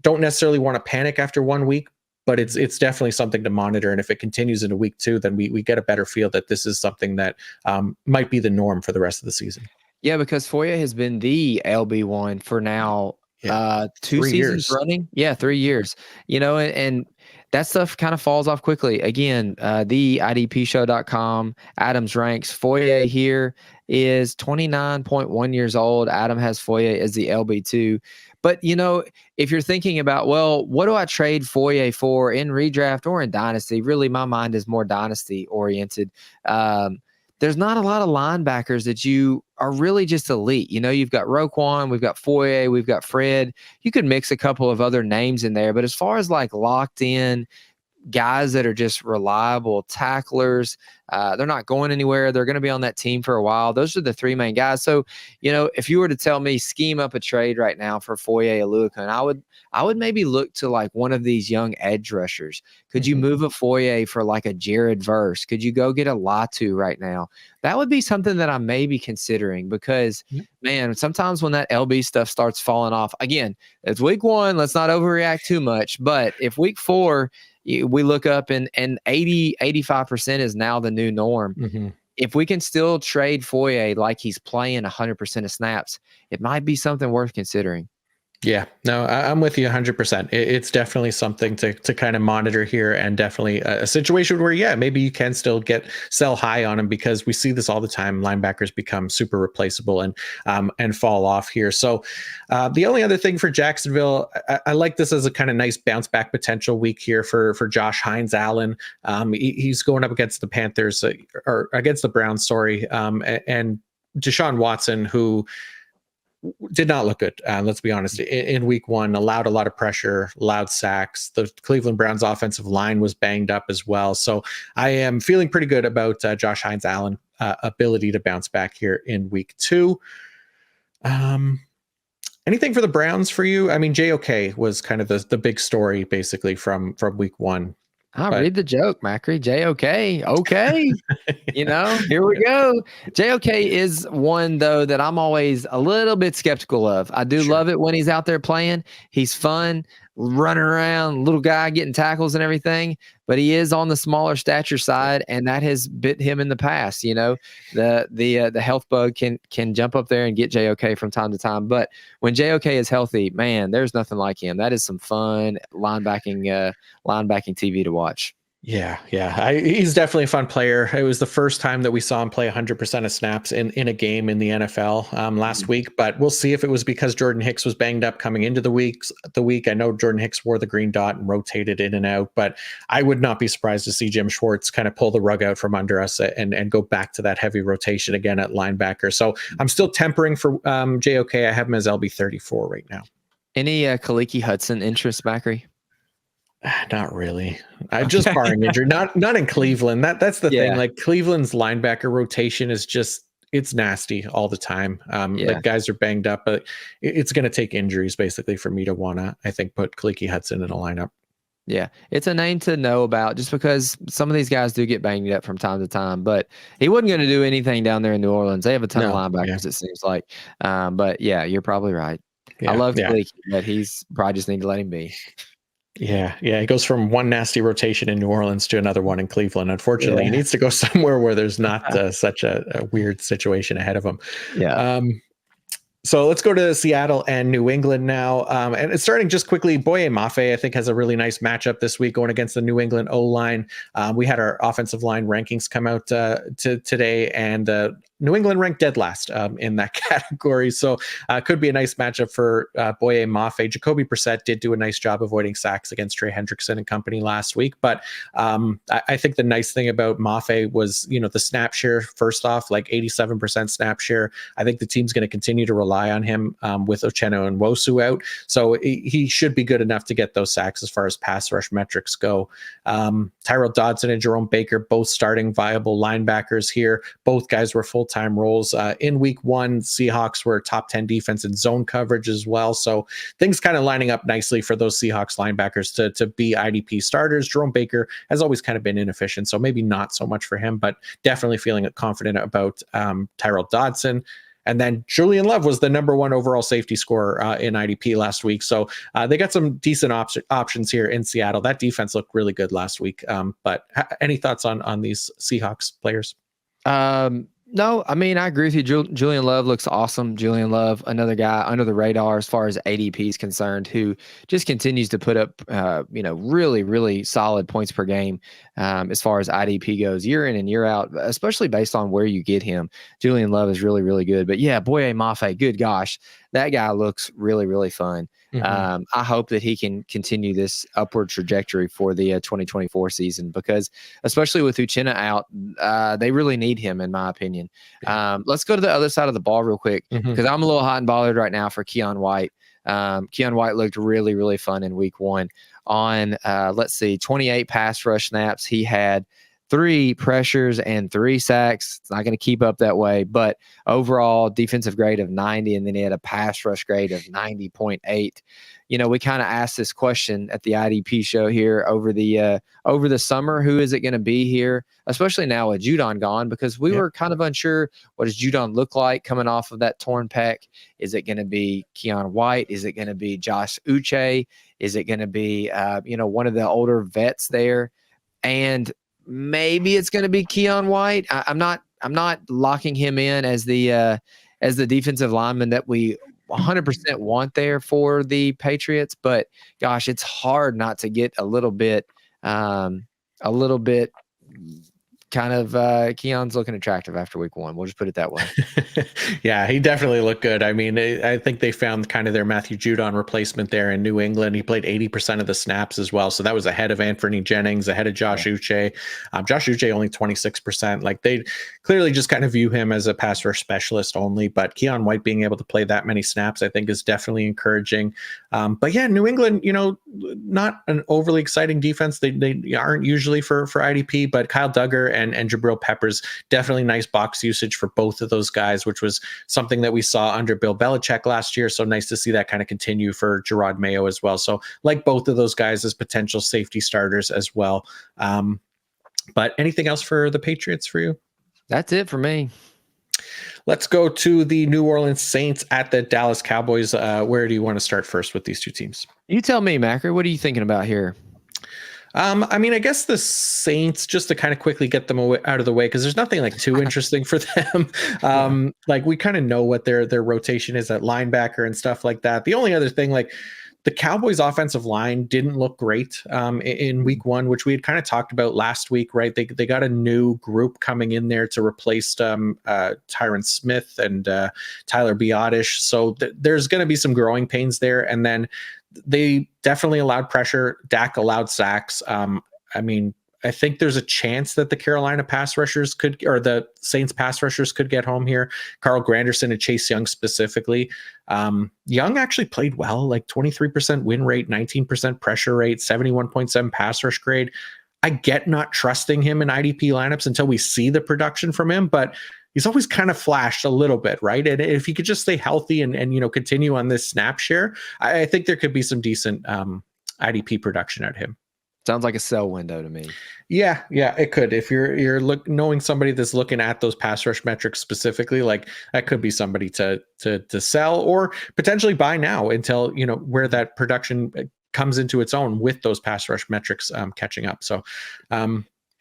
Don't necessarily want to panic after 1 week, but it's definitely something to monitor. And if it continues into week 2, then we get a better feel that this is something that might be the norm for the rest of the season. Yeah, because Foye has been the LB1 for now 2 seasons running. Yeah, 3 years. And that stuff kind of falls off quickly. Again, the IDPshow.com, Adam's ranks. Foye here is 29.1 years old. Adam has Foye as the LB2. But, if you're thinking about, well, what do I trade Foye for in redraft or in dynasty? Really, my mind is more dynasty oriented. There's not a lot of linebackers that you are really just elite. You've got Roquan, we've got Foye, we've got Fred. You could mix a couple of other names in there. But as far as like locked in guys that are just reliable tacklers, they're not going anywhere. They're going to be on that team for a while. Those are the 3 main guys. So, if you were to tell me scheme up a trade right now for Foye Oluokun, I would maybe look to like one of these young edge rushers. Could you move a Foye for like a Jared Verse? Could you go get a Latu right now? That would be something that I may be considering because, man, sometimes when that LB stuff starts falling off, again, it's week 1. Let's not overreact too much. But if week 4, we look up and 85% is now the new norm. if we can still trade Foye like he's playing 100% of snaps, it might be something worth considering. Yeah, no, I'm with you 100%. It's definitely something to kind of monitor here, and definitely a situation where, yeah, maybe you can still sell high on him, because we see this all the time. Linebackers become super replaceable and fall off here. So the only other thing for Jacksonville, I like this as a kind of nice bounce back potential week here for Josh Hines Allen. He's going up against the Panthers, or against the Browns, sorry, and Deshaun Watson, who did not look good. Let's be honest. In week one, allowed a lot of pressure, loud sacks. The Cleveland Browns offensive line was banged up as well. So I am feeling pretty good about Josh Hines Allen ability to bounce back here in week two. Anything for the Browns for you? I mean, JOK was kind of the big story basically from week one. I'll read the joke, Macri. JOK. Okay. Here we go. JOK is one, though, that I'm always a little bit skeptical of. I do love it when he's out there playing. He's fun, running around, little guy getting tackles and everything, but he is on the smaller stature side, and that has bit him in the past. The health bug can jump up there and get JOK from time to time, but when JOK is healthy, man, there's nothing like him. That is some fun linebacking TV to watch. Yeah. He's definitely a fun player. It was the first time that we saw him play 100% of snaps in a game in the NFL last week, but we'll see if it was because Jordan Hicks was banged up coming into the week. I know Jordan Hicks wore the green dot and rotated in and out, but I would not be surprised to see Jim Schwartz kind of pull the rug out from under us and go back to that heavy rotation again at linebacker. So I'm still tempering for JOK. I have him as LB 34 right now. Any Kaliki Hudson interest, Macri? Not really. Just barring injury. Not in Cleveland. That's the thing. Like, Cleveland's linebacker rotation is just, it's nasty all the time. Like, guys are banged up, but it's going to take injuries basically for me to want to, I think, put Kaliki Hudson in a lineup. Yeah, it's a name to know about, just because some of these guys do get banged up from time to time, but he wasn't going to do anything down there in New Orleans. They have a ton of linebackers, it seems like. But yeah, you're probably right. I love Kaliki, but he's probably just need to let him be. Yeah. He goes from one nasty rotation in New Orleans to another one in Cleveland. Unfortunately, he needs to go somewhere where there's not such a weird situation ahead of him. Yeah. So let's go to Seattle and New England now. And it's starting just quickly. Boye Mafe, I think, has a really nice matchup this week going against the New England O-line. We had our offensive line rankings come out today, and New England ranked dead last in that category. So could be a nice matchup for Boye Mafe. Jacoby Brissett did do a nice job avoiding sacks against Trey Hendrickson and company last week. But I think the nice thing about Mafe was, the snap share, first off, like 87% snap share. I think the team's going to continue to rely on him with Uchenna and Nwosu out. So he should be good enough to get those sacks as far as pass rush metrics go. Tyrell Dodson and Jerome Baker, both starting viable linebackers here. Both guys were full-time roles. In week one, Seahawks were top 10 defense in zone coverage as well. So things kind of lining up nicely for those Seahawks linebackers to be IDP starters. Jerome Baker has always kind of been inefficient, so maybe not so much for him, but definitely feeling confident about Tyrell Dodson. And then Julian Love was the number one overall safety scorer in IDP last week. So they got some decent options here in Seattle. That defense looked really good last week. But any thoughts on these Seahawks players? No, I mean, I agree with you. Julian Love looks awesome. Julian Love, another guy under the radar as far as ADP is concerned, who just continues to put up, really, really solid points per game as far as IDP goes, year in and year out, especially based on where you get him. Julian Love is really, really good. But yeah, Boye Mafe, good gosh, that guy looks really, really fun. Mm-hmm. I hope that he can continue this upward trajectory for the 2024 season, because especially with Uchenna out, they really need him, in my opinion. Let's go to the other side of the ball real quick, because I'm a little hot and bothered right now for Keion White. Keion White looked really, really fun in week one. On, 28 pass rush snaps, he had 3 pressures and 3 sacks. It's not going to keep up that way, but overall defensive grade of 90, and then he had a pass rush grade of 90.8. We kind of asked this question at the IDP show here over the summer. Who is it going to be here, especially now with Judon gone? Because we were kind of unsure, what does Judon look like coming off of that torn pec? Is it going to be Keion White? Is it going to be Josh Uche? Is it going to be one of the older vets there? And maybe it's going to be Keion White. I'm not not locking him in as the defensive lineman that we 100% want there for the Patriots, but gosh, it's hard not to get a little bit kind of Keon's looking attractive after week one. We'll just put it that way. Yeah, he definitely looked good. I mean, I think they found kind of their Matthew Judon replacement there in New England. He played 80% of the snaps as well. So that was ahead of Anthony Jennings, ahead of Josh Uche. Josh Uche only 26%. Like they clearly just kind of view him as a pass rush specialist only. But Keon White being able to play that many snaps, I think is definitely encouraging. But yeah, New England, not an overly exciting defense. They aren't usually for IDP, but Kyle Duggar and Jabril Peppers, definitely nice box usage for both of those guys, which was something that we saw under Bill Belichick last year. So nice to see that kind of continue for Gerard Mayo as well. So like both of those guys as potential safety starters as well. But anything else for the Patriots for you? That's it for me. Let's go to the New Orleans Saints at the Dallas Cowboys. Where do you want to start first with these two teams? You tell me, Macri. What are you thinking about here? I mean, I guess the Saints, just to kind of quickly get them out of the way, because there's nothing like too interesting for them. Like we kind of know what their rotation is at linebacker and stuff like that. The only other thing, like the Cowboys offensive line didn't look great in week one, which we had kind of talked about last week, right? They got a new group coming in there to replace Tyron Smith and Tyler Biotish. So there's going to be some growing pains there. And then they definitely allowed pressure. Dak allowed sacks. I mean, I think there's a chance that the Carolina pass rushers or the Saints pass rushers could get home here. Carl Granderson and Chase Young specifically. Young actually played well, like 23% win rate, 19% pressure rate, 71.7 pass rush grade. I get not trusting him in IDP lineups until we see the production from him, but he's always kind of flashed a little bit, right? And if he could just stay healthy and continue on this snap share, I think there could be some decent IDP production at him. Sounds like a sell window to me. Yeah, it could. If you're knowing somebody that's looking at those pass rush metrics specifically, like that could be somebody to sell or potentially buy now until where that production comes into its own with those pass rush metrics catching up. So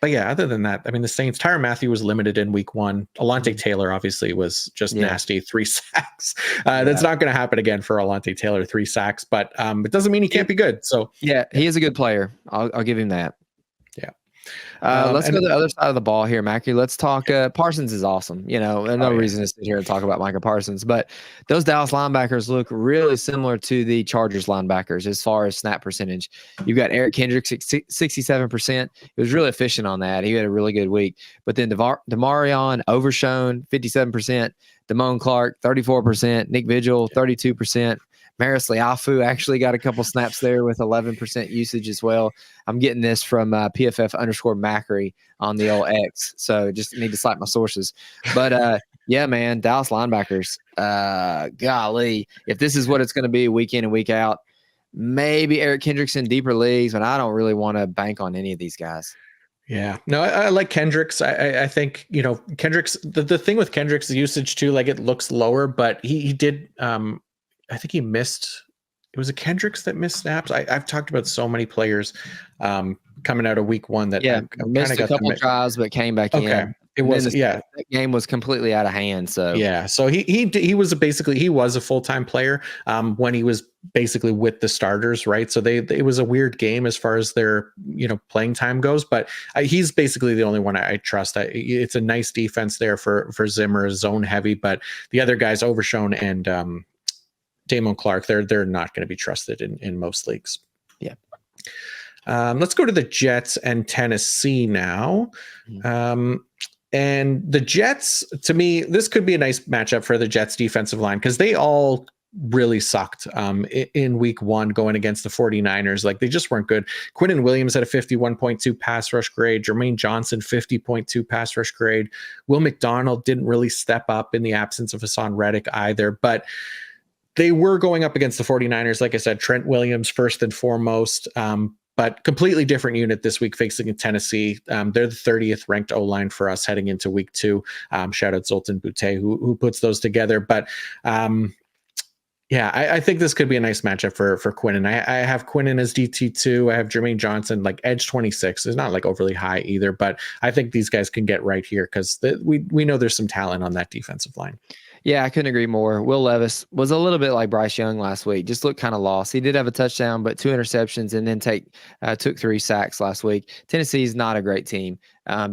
but yeah, other than that, I mean, the Saints, Tyrann Mathieu was limited in week one. Alontae Taylor obviously was just nasty, 3 sacks. That's not going to happen again for Alontae Taylor, 3 sacks, but it doesn't mean he can't be good. So yeah, he is a good player. I'll give him that. Yeah. Let's go to the other side of the ball here, Macri. Let's talk. Parsons is awesome. No reason to sit here and talk about Micah Parsons, but those Dallas linebackers look really similar to the Chargers linebackers as far as snap percentage. You've got Eric Kendricks at 67%. He was really efficient on that. He had a really good week. But then Demarion Overshown, 57%. Damone Clark, 34%. Nick Vigil, 32%. Maris Liafu actually got a couple snaps there with 11% usage as well. I'm getting this from PFF_Macri on the old X. So just need to cite my sources. But yeah, man, Dallas linebackers, golly, if this is what it's going to be week in and week out, maybe Eric Kendricks in deeper leagues, but I don't really want to bank on any of these guys. Yeah, no, I like Kendricks. I think, Kendricks, the thing with Kendricks' usage too, like it looks lower, but he did, I think he missed. It was a Kendricks that missed snaps. I've talked about so many players coming out of week one that missed a couple drives, but came back in. It was that game was completely out of hand. So yeah, so he was a full-time player when he was basically with the starters, right? So it was a weird game as far as their playing time goes, but he's basically the only one I trust. It's a nice defense there for Zimmer, zone heavy, but the other guys, Overshown and Damone Clark, they're not going to be trusted in most leagues. Yeah. Let's go to the Jets and Tennessee now. And the Jets, to me, this could be a nice matchup for the Jets defensive line because they all really sucked in week one going against the 49ers. Like they just weren't good. Quinnen Williams had a 51.2 pass rush grade. Jermaine Johnson, 50.2 pass rush grade. Will McDonald didn't really step up in the absence of Hassan Reddick either, but they were going up against the 49ers. Like I said, Trent Williams first and foremost, but completely different unit this week facing Tennessee. They're the 30th ranked O-line for us heading into week two. Shout out Zoltan Boutte who puts those together. But Yeah, I think this could be a nice matchup for Quinnen. I have Quinnen as DT2. I have Jermaine Johnson like edge 26. Is not like overly high either, but I think these guys can get right here because we know there's some talent on that defensive line. Yeah, I couldn't agree more. Will Levis was a little bit like Bryce Young last week. Just looked kind of lost. He did have a touchdown, but 2 interceptions, and then took 3 sacks last week. Tennessee's not a great team.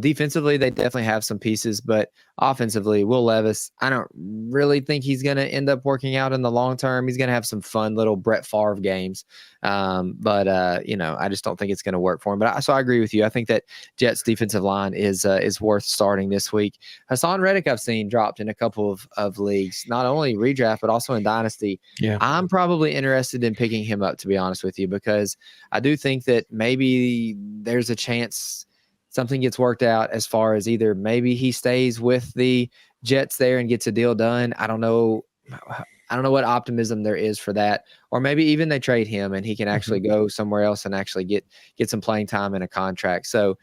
Defensively, they definitely have some pieces, but offensively, Will Levis, I don't really think he's going to end up working out in the long term. He's going to have some fun little Brett Favre games, but I just don't think it's going to work for him. But so I agree with you. I think that Jets defensive line is worth starting this week. Hassan Reddick, I've seen dropped in a couple of leagues, not only redraft but also in dynasty. Yeah, I'm probably interested in picking him up, to be honest with you, because I do think that maybe there's a chance something gets worked out as far as either maybe he stays with the Jets there and gets a deal done. I don't know what optimism there is for that, or maybe even they trade him and he can actually go somewhere else and actually get some playing time and a contract. So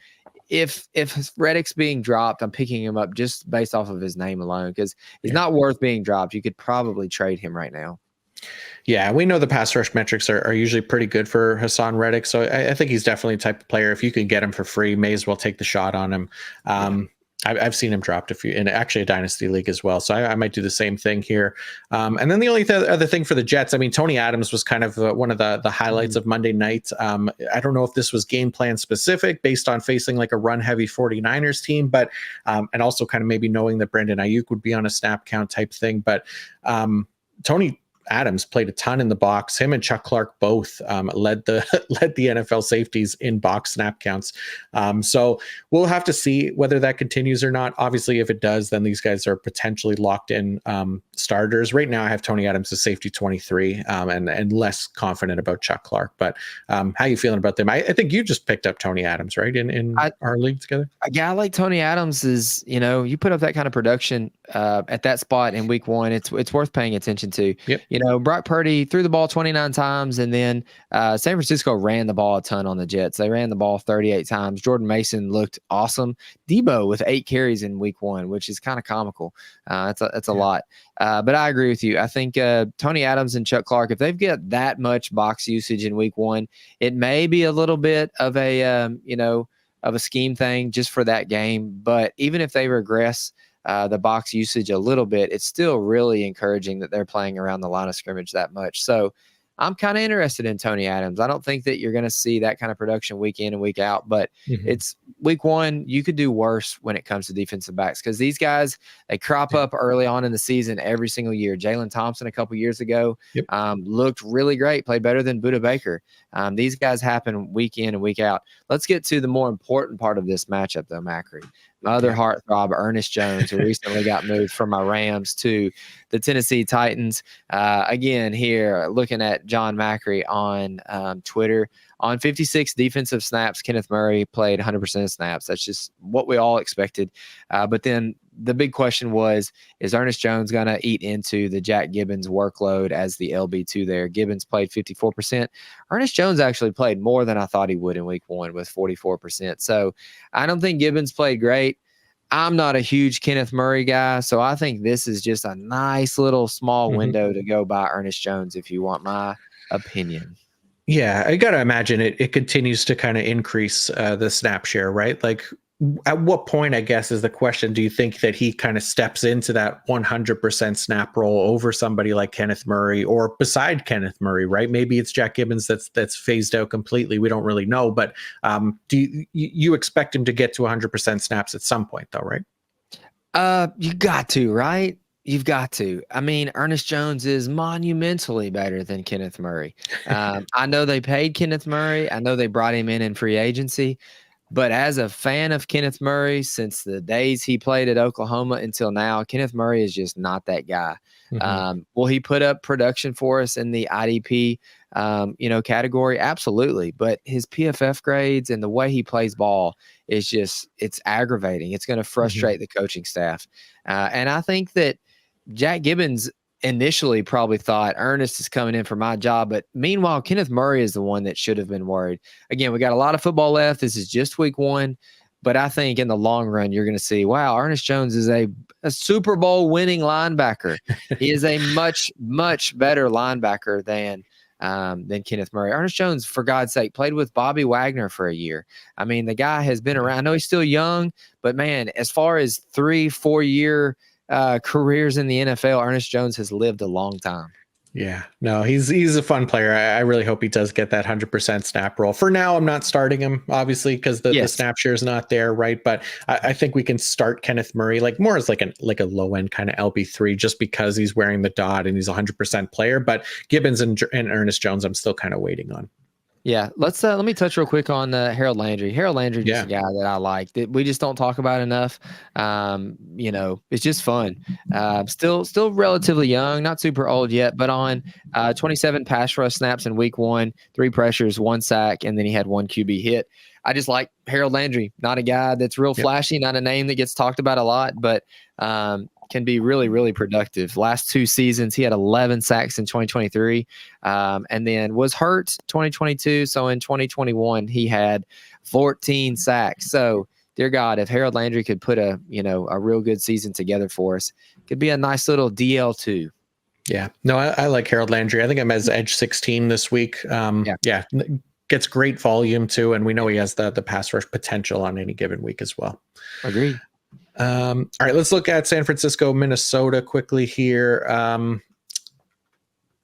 if Reddick's being dropped, I'm picking him up just based off of his name alone because he's not worth being dropped. You could probably trade him right now. Yeah, we know the pass rush metrics are usually pretty good for Hassan Reddick, so I think he's definitely the type of player. If you can get him for free, may as well take the shot on him. I've seen him dropped in actually a dynasty league as well, so I might do the same thing here. And then the only other thing for the Jets, I mean, Tony Adams was kind of one of the highlights of Monday night. I don't know if this was game plan specific based on facing like a run heavy 49ers team, but and also kind of maybe knowing that Brandon Ayuk would be on a snap count type thing, but Tony Adams played a ton in the box. Him and Chuck Clark both led the NFL safeties in box snap counts. So we'll have to see whether that continues or not. Obviously, if it does, then these guys are potentially locked in starters. Right now, I have Tony Adams as safety 23 and less confident about Chuck Clark. But how are you feeling about them? I think you just picked up Tony Adams, right, in our league together? A guy like Tony Adams is, you put up that kind of production at that spot in week 1. It's worth paying attention to. Yep. Brock Purdy threw the ball 29 times, and then San Francisco ran the ball a ton on the Jets. They ran the ball 38 times. Jordan Mason looked awesome. Debo with 8 carries in week 1, which is kind of comical. That's a lot. But I agree with you. I think Tony Adams and Chuck Clark, if they've got that much box usage in week 1, it may be a little bit of a of a scheme thing just for that game. But even if they regress the box usage a little bit, it's still really encouraging that they're playing around the line of scrimmage that much. So I'm kind of interested in Tony Adams. I don't think that you're going to see that kind of production week in and week out, but it's week 1. You could do worse when it comes to defensive backs because these guys, they crop up early on in the season every single year. Jalen Thompson a couple years ago looked really great, played better than Budda Baker. These guys happen week in and week out. Let's get to the more important part of this matchup, though, Macri. My other heartthrob, Ernest Jones, who recently got moved from my Rams to the Tennessee Titans. Again, here, looking at Jon Macri on Twitter. On 56 defensive snaps, Kenneth Murray played 100% of snaps. That's just what we all expected. But then the big question was, is Ernest Jones going to eat into the Jack Gibbons workload as the LB2 there? Gibbons played 54%. Ernest Jones actually played more than I thought he would in week 1 with 44%. So I don't think Gibbons played great. I'm not a huge Kenneth Murray guy, so I think this is just a nice little small window to go by Ernest Jones if you want my opinion. Yeah, I got to imagine it continues to kind of increase the snap share, right? Like at what point, I guess, is the question, do you think that he kind of steps into that 100% snap role over somebody like Kenneth Murray or beside Kenneth Murray, right? Maybe it's Jack Gibbons that's phased out completely. We don't really know, but do you expect him to get to 100% snaps at some point though, right? You got to, right? You've got to. I mean, Ernest Jones is monumentally better than Kenneth Murray. I know they paid Kenneth Murray. I know they brought him in free agency. But as a fan of Kenneth Murray, since the days he played at Oklahoma until now, Kenneth Murray is just not that guy. Will he put up production for us in the IDP, category? Absolutely. But his PFF grades and the way he plays ball is just, it's aggravating. It's going to frustrate the coaching staff. And I think that Jack Gibbons initially probably thought Ernest is coming in for my job. But meanwhile, Kenneth Murray is the one that should have been worried. Again, we got a lot of football left. This is just week 1. But I think in the long run, you're going to see, wow, Ernest Jones is a Super Bowl winning linebacker. He is a much, much better linebacker than Kenneth Murray. Ernest Jones, for God's sake, played with Bobby Wagner for a year. I mean, the guy has been around. I know he's still young, but man, as far as 3-4 year careers in the NFL, Ernest Jones has lived a long time. Yeah, no, he's a fun player. I really hope he does get that 100% snap roll. For now, I'm not starting him, obviously, because the snap share is not there, right? But I think we can start Kenneth Murray more as like a low end kind of LB3, just because he's wearing the dot and he's a 100% player. But Gibbons and Ernest Jones, I'm still kind of waiting on. Yeah, let me touch real quick on Harold Landry. Harold Landry is a guy that I like that we just don't talk about enough. It's just fun. Still relatively young, not super old yet, but on 27 pass rush snaps in week 1, 3 pressures, 1 sack, and then he had 1 QB hit. I just like Harold Landry. Not a guy that's real flashy, not a name that gets talked about a lot, but can be really, really productive. Last 2 seasons, he had 11 sacks in 2023, and then was hurt 2022. So in 2021, he had 14 sacks. So, dear God, if Harold Landry could put a real good season together for us, could be a nice little DL2. Yeah, no, I like Harold Landry. I think I'm as edge 16 this week. Gets great volume too, and we know he has the pass rush potential on any given week as well. Agreed. All right, let's look at San Francisco, Minnesota quickly here.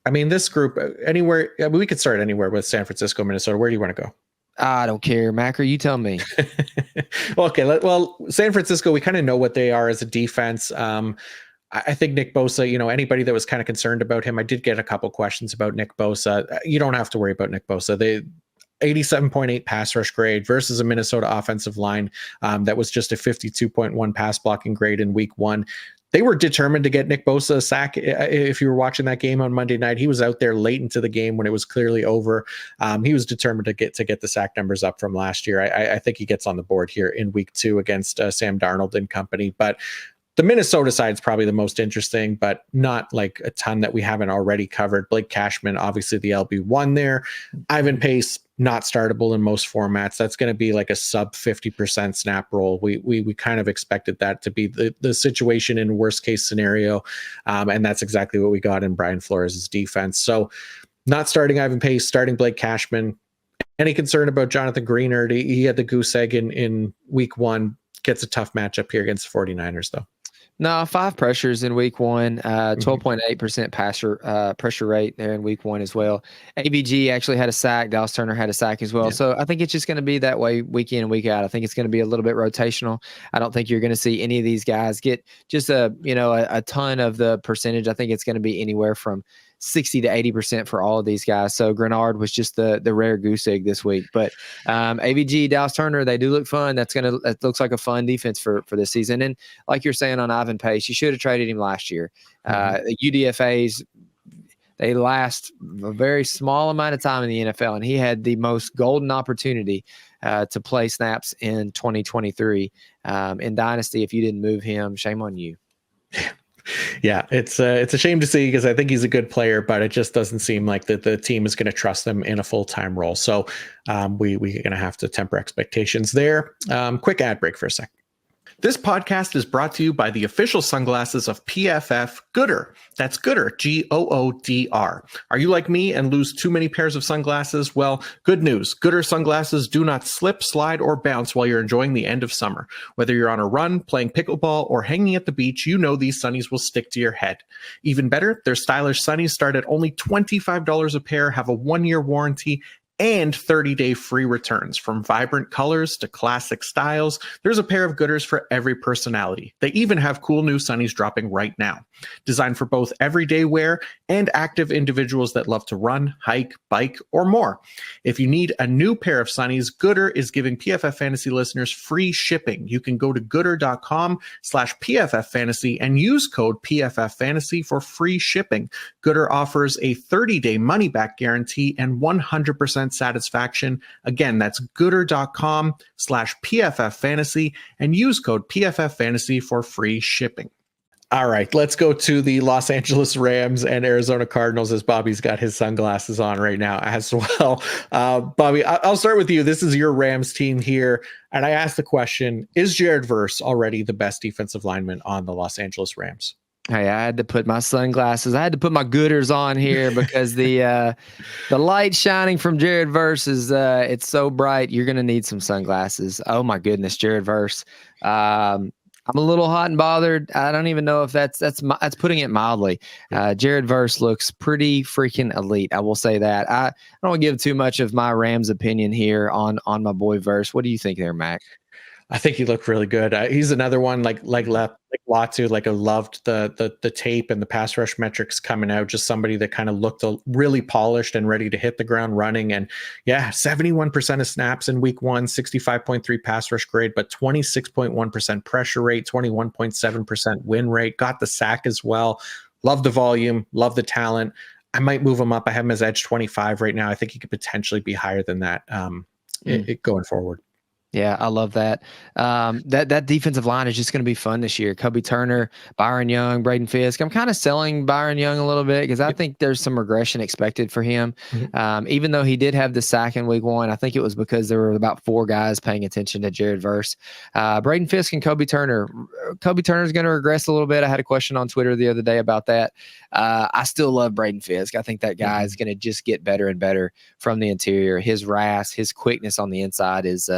This group, anywhere, we could start anywhere with San Francisco, Minnesota. Where do you want to go? I don't care, Macri. You tell me. Well, San Francisco, we kind of know what they are as a defense. I think Nick Bosa, anybody that was kind of concerned about him, I did get a couple questions about Nick Bosa. You don't have to worry about Nick Bosa. They 87.8 pass rush grade versus a Minnesota offensive line that was just a 52.1 pass blocking grade in week 1. They were determined to get Nick Bosa a sack. If you were watching that game on Monday night, he was out there late into the game when it was clearly over. He was determined to get the sack numbers up from last year. I think he gets on the board here in week 2 against Sam Darnold and company. But the Minnesota side is probably the most interesting, but not like a ton that we haven't already covered. Blake Cashman, obviously the LB1 there. Ivan Pace, not startable in most formats. That's going to be like a sub 50% snap roll. We kind of expected that to be the situation in worst case scenario. And that's exactly what we got in Brian Flores' defense. So not starting Ivan Pace, starting Blake Cashman. Any concern about Jonathan Greenard? He had the goose egg in week 1. Gets a tough matchup here against the 49ers though. No, 5 pressures in week 1, 12.8% pressure rate there in week 1 as well. ABG actually had a sack. Dallas Turner had a sack as well. Yeah. So I think it's just going to be that way week in and week out. I think it's going to be a little bit rotational. I don't think you're going to see any of these guys get just a ton of the percentage. I think it's going to be anywhere from 60 to 80% for all of these guys. So Grenard was just the rare goose egg this week. But ABG, Dallas Turner, they do look fun. That looks like a fun defense for this season. And like you're saying on Ivan Pace, you should have traded him last year. The UDFAs, they last a very small amount of time in the NFL, and he had the most golden opportunity to play snaps in 2023 in Dynasty. If you didn't move him, shame on you. Yeah, it's a shame to see because I think he's a good player, but it just doesn't seem like the team is going to trust him in a full-time role. So we're going to have to temper expectations there. Quick ad break for a sec. This podcast is brought to you by the official sunglasses of PFF Goodr. That's Goodr, Goodr. Are you like me and lose too many pairs of sunglasses? Well, good news. Goodr sunglasses do not slip, slide, or bounce while you're enjoying the end of summer. Whether you're on a run, playing pickleball, or hanging at the beach, you know these sunnies will stick to your head. Even better, their stylish sunnies start at only $25 a pair, have a 1-year warranty, and 30-day free returns. From vibrant colors to classic styles, there's a pair of Goodrs for every personality. They even have cool new sunnies dropping right now. Designed for both everyday wear and active individuals that love to run, hike, bike, or more. If you need a new pair of sunnies, Goodr is giving PFF Fantasy listeners free shipping. You can go to goodr.com/PFF Fantasy and use code PFF Fantasy for free shipping. Goodr offers a 30-day money-back guarantee and 100% satisfaction. Again, that's goodr.com/PFF Fantasy and use code PFF Fantasy for free shipping. All right, let's go to the Los Angeles Rams and Arizona Cardinals, as Bobby's got his sunglasses on right now as well. Bobby, I'll start with you. This is your Rams team here. And I asked the question, is Jared Verse already the best defensive lineman on the Los Angeles Rams? Hey, I had to put my sunglasses. I had to put my gooders on here because the light shining from Jared Verse is it's so bright. You're gonna need some sunglasses. Oh my goodness, Jared Verse. I'm a little hot and bothered. I don't even know if that's putting it mildly. Jared Verse looks pretty freaking elite. I will say that. I don't want to give too much of my Rams opinion here on my boy Verse. What do you think there, Mac? I think he looked really good. He's another one like Latu. Like I loved the tape and the pass rush metrics coming out. Just somebody that kind of looked really polished and ready to hit the ground running. And yeah, 71% of snaps in week 1, 65.3 pass rush grade, but 26.1% pressure rate, 21.7% win rate. Got the sack as well. Love the volume. Love the talent. I might move him up. I have him as edge 25 right now. I think he could potentially be higher than that going forward. Yeah, I love that. That defensive line is just going to be fun this year. Cubby Turner, Byron Young, Braden Fisk. I'm kind of selling Byron Young a little bit because I think there's some regression expected for him. Even though he did have the sack in week 1, I think it was because there were about 4 guys paying attention to Jared Verse. Braden Fisk and Cubby Turner. Cubby Turner is going to regress a little bit. I had a question on Twitter the other day about that. I still love Braden Fisk. I think that guy is going to just get better and better from the interior. His rasp, his quickness on the inside is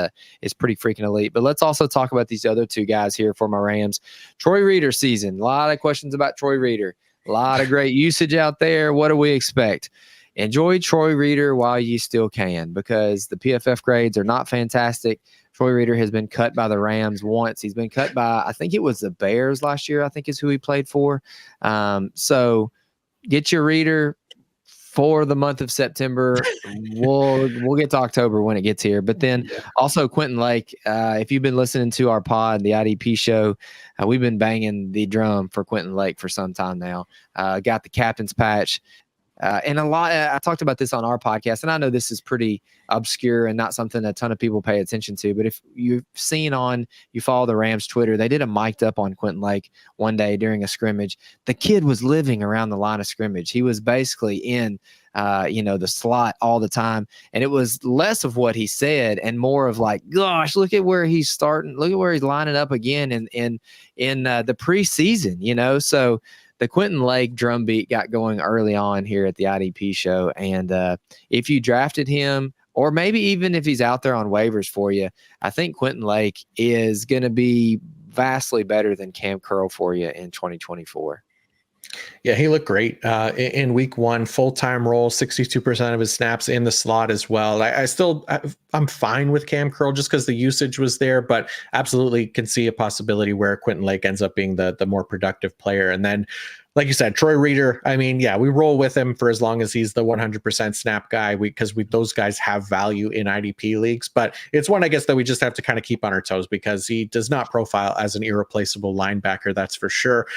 pretty freaking elite. But let's also talk about these other 2 guys here for my Rams. Troy Reader season. A lot of questions about Troy Reader. A lot of great usage out there. What do we expect? Enjoy Troy Reader while you still can, because the PFF grades are not fantastic. Troy Reader has been cut by the Rams once. He's been cut by, I think it was the Bears last year, I think is who he played for. So get your Reader for the month of September. We'll get to October when it gets here. But then also Quentin Lake, if you've been listening to our pod, the IDP show, we've been banging the drum for Quentin Lake for some time now. Got the captain's patch. And I talked about this on our podcast, and I know this is pretty obscure and not something a ton of people pay attention to, but if you've seen you follow the Rams Twitter, they did a mic'd up on Quentin Lake one day during a scrimmage. The kid was living around the line of scrimmage. He was basically in, the slot all the time. And it was less of what he said and more of like, gosh, look at where he's starting. Look at where he's lining up again in the preseason, so the Quentin Lake drumbeat got going early on here at the IDP show. And if you drafted him, or maybe even if he's out there on waivers for you, I think Quentin Lake is going to be vastly better than Cam Curl for you in 2024. Yeah, he looked great in week 1, full-time role, 62% of his snaps in the slot as well. I'm fine with Cam Curl just because the usage was there, but absolutely can see a possibility where Quentin Lake ends up being the more productive player. And then, like you said, Troy Reader, we roll with him for as long as he's the 100% snap guy because those guys have value in IDP leagues. But it's one, I guess, that we just have to kind of keep on our toes because he does not profile as an irreplaceable linebacker, that's for sure.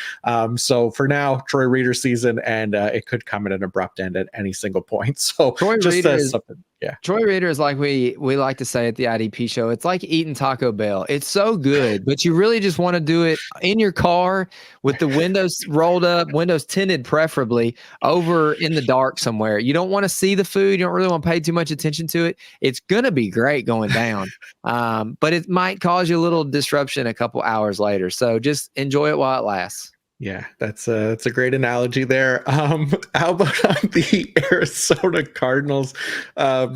So for now, Troy Reader season, and it could come at an abrupt end at any single point. So Troy just Reader something. Yeah. Troy Reader is like we like to say at the IDP show. It's like eating Taco Bell. It's so good, but you really just want to do it in your car with the windows rolled up, windows tinted preferably, over in the dark somewhere. You don't want to see the food. You don't really want to pay too much attention to it. It's going to be great going down, but it might cause you a little disruption a couple hours later. So just enjoy it while it lasts. Yeah, that's a great analogy there. How about on the Arizona Cardinals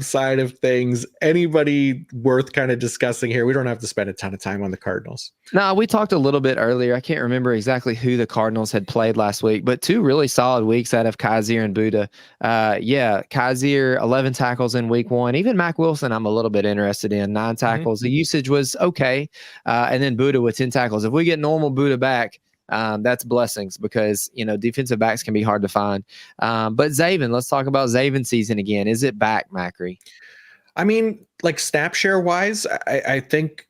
side of things? Anybody worth kind of discussing here? We don't have to spend a ton of time on the Cardinals. No, we talked a little bit earlier. I can't remember exactly who the Cardinals had played last week, but 2 really solid weeks out of Kaiser and Buddha. Kaiser, 11 tackles in week 1. Even Mac Wilson, I'm a little bit interested in. 9 tackles. The usage was okay. And then Buddha with 10 tackles. If we get normal Buddha back, that's blessings because, defensive backs can be hard to find. But Zaven, let's talk about Zaven season again. Is it back, Macri? Like snap share wise, I think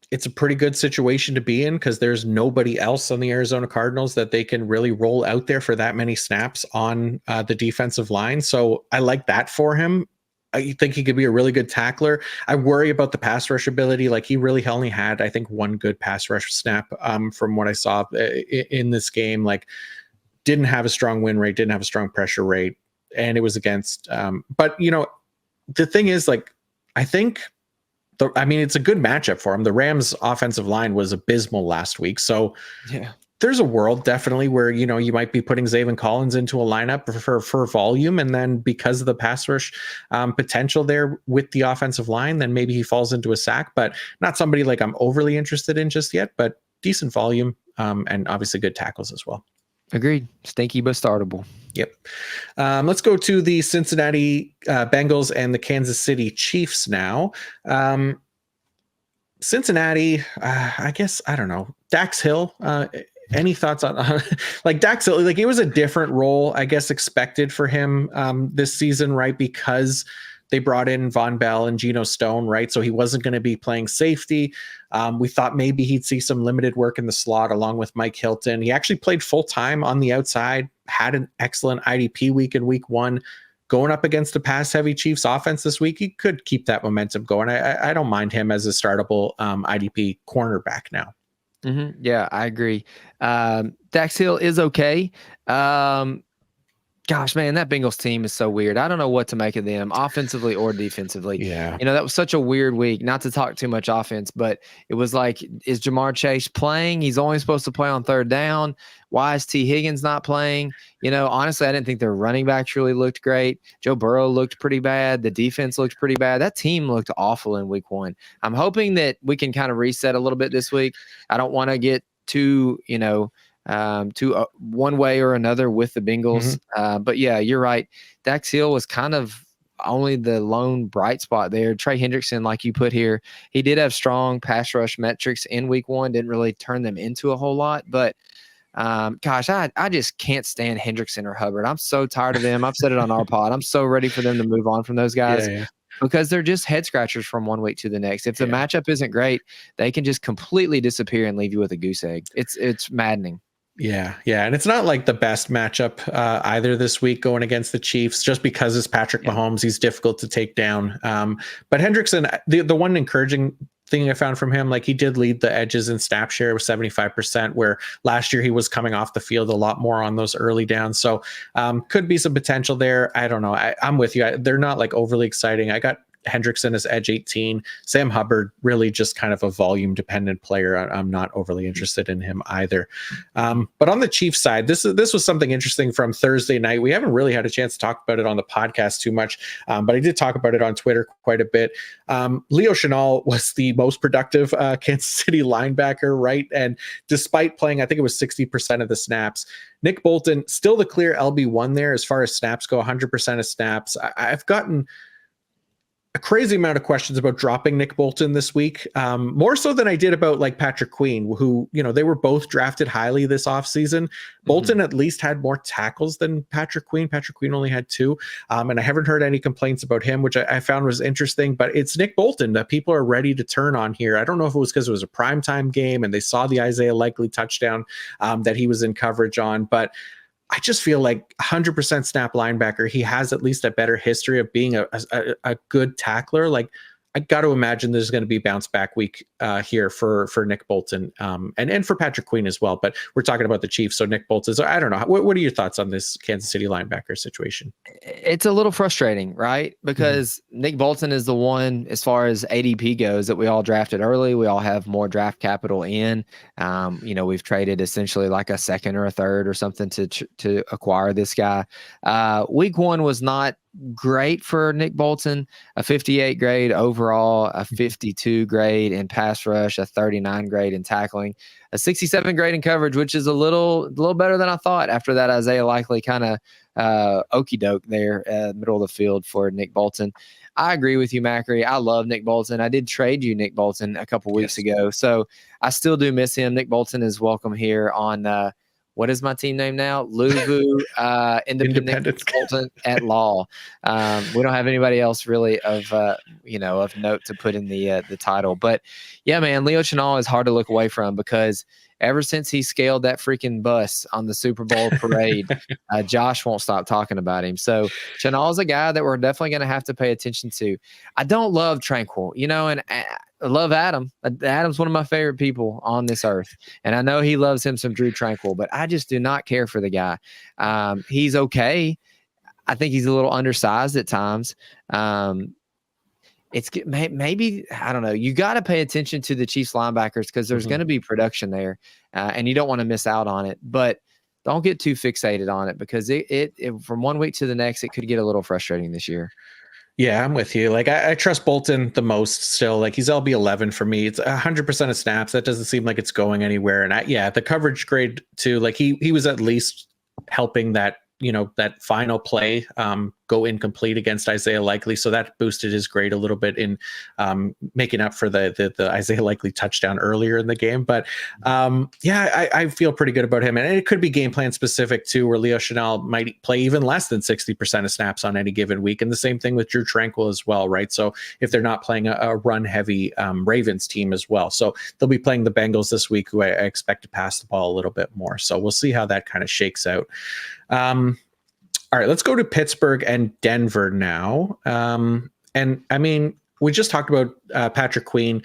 it's a pretty good situation to be in because there's nobody else on the Arizona Cardinals that they can really roll out there for that many snaps on the defensive line. So I like that for him. I think he could be a really good tackler. I worry about the pass rush ability. Like he really only had, I think, one good pass rush snap from what I saw in this game. Like didn't have a strong win rate, didn't have a strong pressure rate, and it was against. But the thing is, like, I think it's a good matchup for him. The Rams' offensive line was abysmal last week, so yeah. There's a world definitely where you might be putting Zaven Collins into a lineup for volume, and then because of the pass rush potential there with the offensive line, then maybe he falls into a sack. But not somebody like I'm overly interested in just yet. But decent volume and obviously good tackles as well. Agreed. Stinky but startable. Yep. Let's go to the Cincinnati Bengals and the Kansas City Chiefs now. Cincinnati, I guess, I don't know. Dax Hill, any thoughts on like Dax Hill? Like it was a different role, I guess, expected for him this season, right? Because they brought in Von Bell and Geno Stone, right? So he wasn't going to be playing safety. We thought maybe he'd see some limited work in the slot along with Mike Hilton. He actually played full time on the outside, had an excellent IDP week in week one. Going up against a pass-heavy Chiefs offense this week, he could keep that momentum going. I don't mind him as a startable IDP cornerback now. Mm-hmm. Yeah, I agree. Dax Hill is okay. Gosh, man, that Bengals team is so weird. I don't know what to make of them, offensively or defensively. Yeah. That was such a weird week. Not to talk too much offense, but it was like, is Jamar Chase playing? He's only supposed to play on third down. Why is T. Higgins not playing? Honestly, I didn't think their running backs really looked great. Joe Burrow looked pretty bad. The defense looked pretty bad. That team looked awful in week one. I'm hoping that we can kind of reset a little bit this week. I don't want to get too, to one way or another with the Bengals. Mm-hmm. But yeah, you're right. Dax Hill was kind of only the lone bright spot there. Trey Hendrickson, like you put here, he did have strong pass rush metrics in week one, didn't really turn them into a whole lot. But gosh, I just can't stand Hendrickson or Hubbard. I'm so tired of them. I've said it on our pod. I'm so ready for them to move on from those guys. Yeah. Because they're just head scratchers from one week to the next. If the matchup isn't great, they can just completely disappear and leave you with a goose egg. It's maddening. Yeah. And it's not like the best matchup either this week going against the Chiefs, just because it's Patrick Mahomes. He's difficult to take down. But Hendrickson, the one encouraging thing I found from him, like he did lead the edges in snap share with 75%, where last year he was coming off the field a lot more on those early downs. So could be some potential there. I don't know. I'm with you. They're not like overly exciting. I got Hendrickson as edge 18. Sam Hubbard, really just kind of a volume dependent player. I'm not overly interested in him either. But on the Chiefs side, this was something interesting from Thursday night. We haven't really had a chance to talk about it on the podcast too much, but I did talk about it on Twitter quite a bit. Leo Chenal was the most productive Kansas City linebacker, right? And despite playing, I think it was 60% of the snaps, Nick Bolton still the clear LB1 there as far as snaps go, 100% of snaps. I've gotten a crazy amount of questions about dropping Nick Bolton this week, more so than I did about like Patrick Queen, who, they were both drafted highly this offseason. Bolton at least had more tackles than Patrick Queen. Patrick Queen only had 2. And I haven't heard any complaints about him, which I found was interesting. But it's Nick Bolton that people are ready to turn on here. I don't know if it was because it was a primetime game and they saw the Isaiah Likely touchdown that he was in coverage on. But I just feel like 100% snap linebacker. He has at least a better history of being a good tackler. Like, I got to imagine there's going to be bounce back week here for Nick Bolton and for Patrick Queen as well. But we're talking about the Chiefs, so Nick Bolton. So I don't know. What are your thoughts on this Kansas City linebacker situation? It's a little frustrating, right? Because Nick Bolton is the one, as far as ADP goes, that we all drafted early. We all have more draft capital in. We've traded essentially like a second or a third or something to acquire this guy. Week one was not great for Nick Bolton, a 58 grade overall, a 52 grade in pass rush, a 39 grade in tackling, a 67 grade in coverage, which is a little better than I thought after that Isaiah Likely kind of okey doke there, middle of the field for Nick Bolton. I agree with you, Macri. I love Nick Bolton. I did trade you Nick Bolton a couple weeks ago, so I still do miss him. Nick Bolton is welcome here on What is my team name now? Louisville Independent Consultant at Law. We don't have anybody else really of of note to put in the title. But yeah, man, Leo Chenal is hard to look away from, because ever since he scaled that freaking bus on the Super Bowl parade, Josh won't stop talking about him. So Chenal is a guy that we're definitely going to have to pay attention to. I don't love Tranquil, and I love Adam. Adam's one of my favorite people on this earth. And I know he loves him some Drew Tranquil, but I just do not care for the guy. He's okay. I think he's a little undersized at times. It's maybe, I don't know. You got to pay attention to the Chiefs linebackers, because there's going to be production there, and you don't want to miss out on it. But don't get too fixated on it, because it from one week to the next, it could get a little frustrating this year. Yeah, I'm with you. Like, I trust Bolton the most still. Like, he's LB11 for me. It's 100% of snaps. That doesn't seem like it's going anywhere. And the coverage grade too. Like, he was at least helping that that final play go incomplete against Isaiah Likely. So that boosted his grade a little bit in making up for the Isaiah Likely touchdown earlier in the game. But I feel pretty good about him. And it could be game plan specific too, where Leo Chenal might play even less than 60% of snaps on any given week. And the same thing with Drew Tranquil as well, right? So if they're not playing a run heavy Ravens team as well. So they'll be playing the Bengals this week, who I expect to pass the ball a little bit more. So we'll see how that kind of shakes out. All right, let's go to Pittsburgh and Denver now. And I mean, we just talked about Patrick Queen.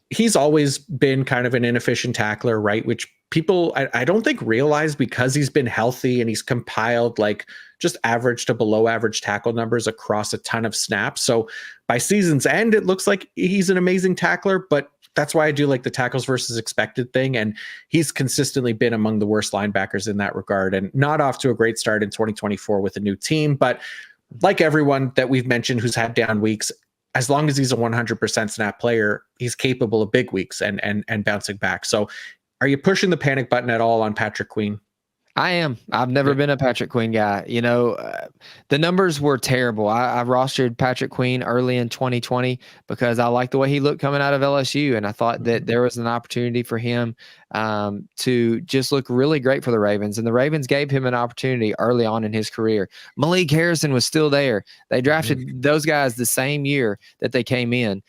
He's always been kind of an inefficient tackler, right? Which people, I don't think realize, because he's been healthy and he's compiled like just average to below average tackle numbers across a ton of snaps. So by season's end, it looks like he's an amazing tackler, but that's why I do like the tackles versus expected thing. And he's consistently been among the worst linebackers in that regard, and not off to a great start in 2024 with a new team. But like everyone that we've mentioned who's had down weeks, as long as he's a 100% snap player, he's capable of big weeks and bouncing back. So are you pushing the panic button at all on Patrick Queen? I am. I've never been a Patrick Queen guy. The numbers were terrible. I rostered Patrick Queen early in 2020 because I liked the way he looked coming out of LSU. And I thought that there was an opportunity for him to just look really great for the Ravens. And the Ravens gave him an opportunity early on in his career. Malik Harrison was still there. They drafted those guys the same year that they came in.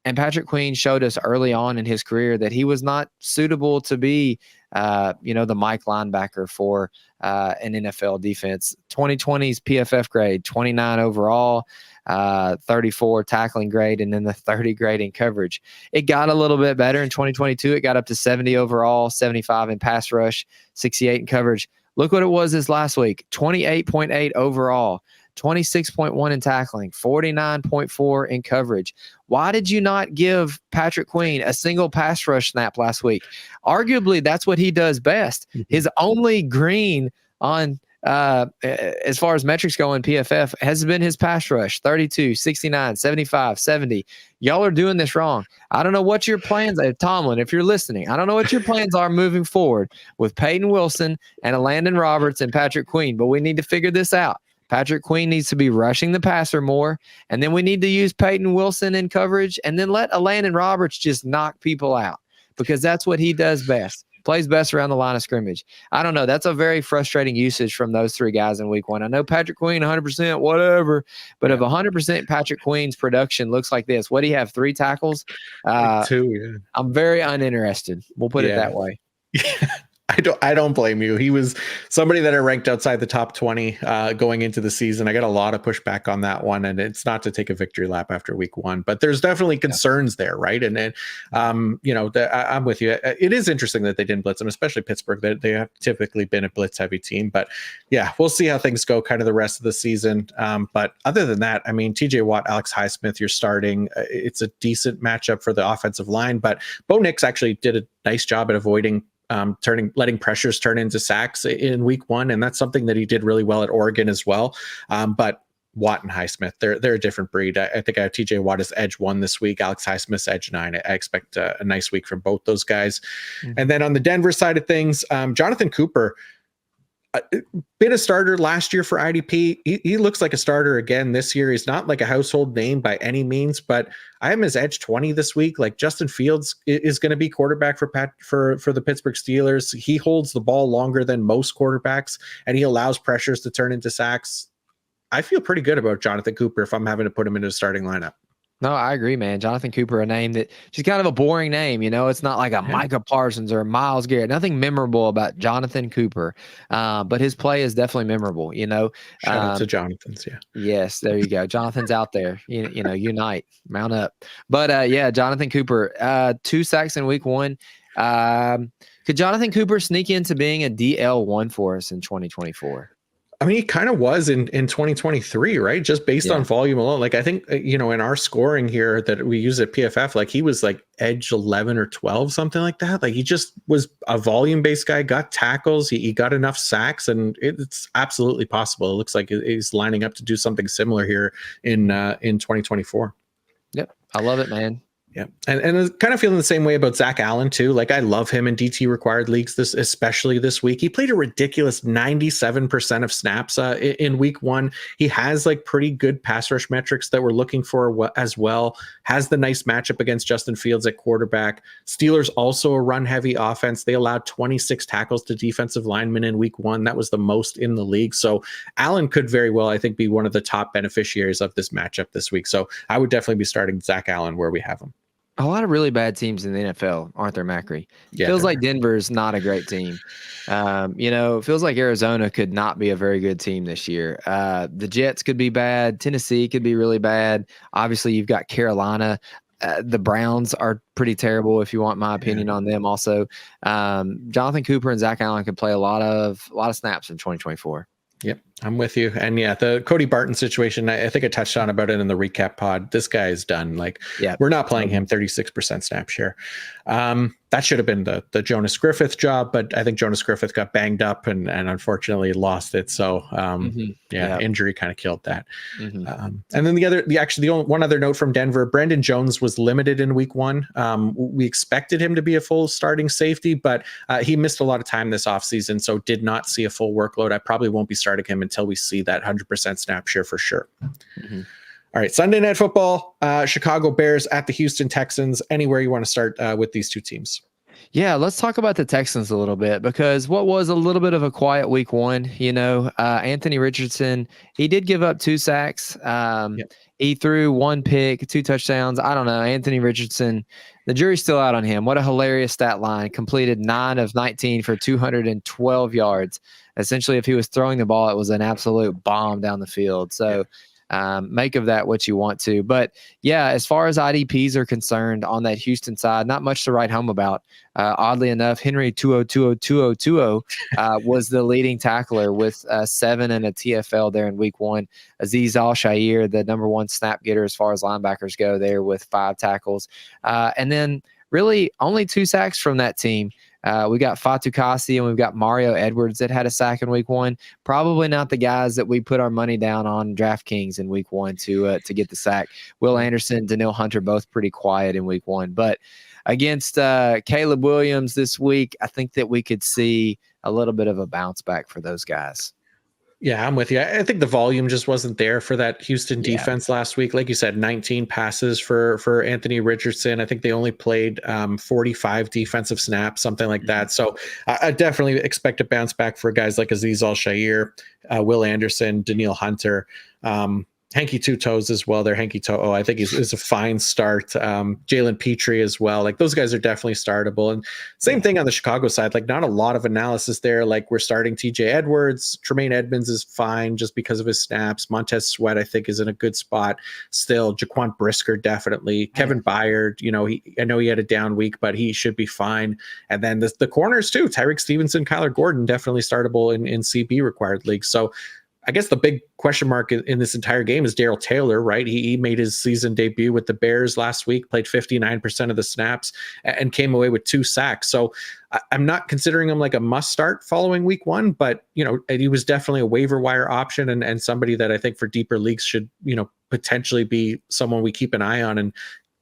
And Patrick Queen showed us early on in his career that he was not suitable to be the Mike linebacker for an NFL defense. 2020's PFF grade, 29 overall, 34 tackling grade, and then the 30 grade in coverage. It got a little bit better in 2022. It got up to 70 overall, 75 in pass rush, 68 in coverage. Look what it was this last week, 28.8 overall. 26.1 in tackling, 49.4 in coverage. Why did you not give Patrick Queen a single pass rush snap last week? Arguably, that's what he does best. His only green on as far as metrics go in PFF has been his pass rush, 32, 69, 75, 70. Y'all are doing this wrong. I don't know what your plans are, Tomlin, if you're listening. I don't know what your plans are moving forward with Peyton Wilson and Landon Roberts and Patrick Queen, but we need to figure this out. Patrick Queen needs to be rushing the passer more, and then we need to use Peyton Wilson in coverage, and then let Landon Roberts just knock people out, because that's what he does best. Plays best around the line of scrimmage. I don't know. That's a very frustrating usage from those three guys in week one. I know Patrick Queen, 100%, whatever. But if 100% Patrick Queen's production looks like this, what do you have, 3 tackles? Two, yeah. I'm very uninterested. We'll put it that way. I don't blame you. He was somebody that I ranked outside the top 20 going into the season. I got a lot of pushback on that one, and it's not to take a victory lap after week one, but there's definitely concerns there, right? And then, I'm with you. It is interesting that they didn't blitz him, especially Pittsburgh. They have typically been a blitz heavy team, but yeah, we'll see how things go kind of the rest of the season. But other than that, I mean, TJ Watt, Alex Highsmith, you're starting. It's a decent matchup for the offensive line, but Bo Nix actually did a nice job at avoiding letting pressures turn into sacks in week one. And that's something that he did really well at Oregon as well. But Watt and Highsmith, they're a different breed. I think I have TJ Watt as edge 1 this week, Alex Highsmith's edge 9. I expect a nice week from both those guys. And then on the Denver side of things, Jonathan Cooper, been a starter last year for IDP. He looks like a starter again this year. He's not like a household name by any means, but I have him as edge 20 this week. Like Justin Fields is going to be quarterback for the Pittsburgh Steelers. He holds the ball longer than most quarterbacks, and he allows pressures to turn into sacks. I feel pretty good about Jonathan Cooper if I'm having to put him into a starting lineup. No, I agree, man. Jonathan Cooper, a name that just kind of a boring name. It's not like a Micah Parsons or Myles Garrett. Nothing memorable about Jonathan Cooper, but his play is definitely memorable. Shout out to Jonathan's, yeah. Yes, there you go. Jonathan's out there. Unite, mount up. But yeah, Jonathan Cooper, 2 sacks in week 1. Could Jonathan Cooper sneak into being a DL1 for us in 2024? I mean, he kind of was in 2023, right? Just based on volume alone. Like, I think, in our scoring here that we use at PFF, like he was like edge 11 or 12, something like that. Like he just was a volume based guy, got tackles. He got enough sacks, and it's absolutely possible. It looks like he's lining up to do something similar here in 2024. Yep. I love it, man. Yeah. And I'm kind of feeling the same way about Zach Allen too. Like I love him in DT required leagues, especially this week. He played a ridiculous 97% of snaps in week 1. He has like pretty good pass rush metrics that we're looking for as well. Has the nice matchup against Justin Fields at quarterback. Steelers also a run heavy offense. They allowed 26 tackles to defensive linemen in week 1. That was the most in the league. So Allen could very well, I think, be one of the top beneficiaries of this matchup this week. So I would definitely be starting Zach Allen where we have him. A lot of really bad teams in the NFL, aren't there, Macri? Yeah, feels like Denver's not a great team. It feels like Arizona could not be a very good team this year. The Jets could be bad. Tennessee could be really bad. Obviously, you've got Carolina. The Browns are pretty terrible, if you want my opinion on them. Also, Jonathan Cooper and Zach Allen could play a lot of snaps in 2024. Yep, I'm with you. And yeah, the Cody Barton situation, I think I touched on about it in the recap pod. This guy is done. Like, we're not playing him 36% snap share. That should have been the Jonas Griffith job, but I think Jonas Griffith got banged up and unfortunately lost it. So injury kind of killed that. And then the only one other note from Denver, Brandon Jones was limited in week 1. We expected him to be a full starting safety, but he missed a lot of time this offseason, so did not see a full workload. I probably won't be starting him until we see that 100% snap share for sure. All right, Sunday Night Football, Chicago Bears at the Houston Texans. Anywhere you want to start with these two teams? Yeah, let's talk about the Texans a little bit, because what was a little bit of a quiet week 1, Anthony Richardson, he did give up 2 sacks. He threw 1 pick, 2 touchdowns. I don't know. Anthony Richardson, the jury's still out on him. What a hilarious stat line. Completed 9 of 19 for 212 yards. Essentially, if he was throwing the ball, it was an absolute bomb down the field. So make of that what you want to. But yeah, as far as IDPs are concerned on that Houston side, not much to write home about. Oddly enough, Henry 2020 was the leading tackler with 7 and a TFL there in week 1. Azeez Al-Shaair, the number 1 snap getter as far as linebackers go, there with 5 tackles. And then really only 2 sacks from that team. We got Fatu Kasi and we've got Mario Edwards that had a sack in week 1. Probably not the guys that we put our money down on DraftKings in week 1 to get the sack. Will Anderson, Danielle Hunter, both pretty quiet in week 1. But against Caleb Williams this week, I think that we could see a little bit of a bounce back for those guys. Yeah, I'm with you. I think the volume just wasn't there for that Houston defense last week. Like you said, 19 passes for Anthony Richardson. I think they only played 45 defensive snaps, something like that. So I definitely expect a bounce back for guys like Azeez Al-Shaair, Will Anderson, Danielle Hunter. Hanky Two Toes as well. There, Hanky Toe, I think is a fine start. Jalen Petrie as well. Like those guys are definitely startable. And same thing on the Chicago side. Like not a lot of analysis there. Like we're starting TJ Edwards. Tremaine Edmonds is fine just because of his snaps. Montez Sweat, I think, is in a good spot still. Jaquan Brisker definitely. Kevin Byard, I know he had a down week, but he should be fine. And then the corners too. Tyreek Stevenson, Kyler Gordon, definitely startable in CB required leagues. So I guess the big question mark in this entire game is Darrell Taylor, right? He made his season debut with the Bears last week, played 59% of the snaps, and came away with 2 sacks. So I'm not considering him like a must start following week 1, but he was definitely a waiver wire option and somebody that I think for deeper leagues should potentially be someone we keep an eye on and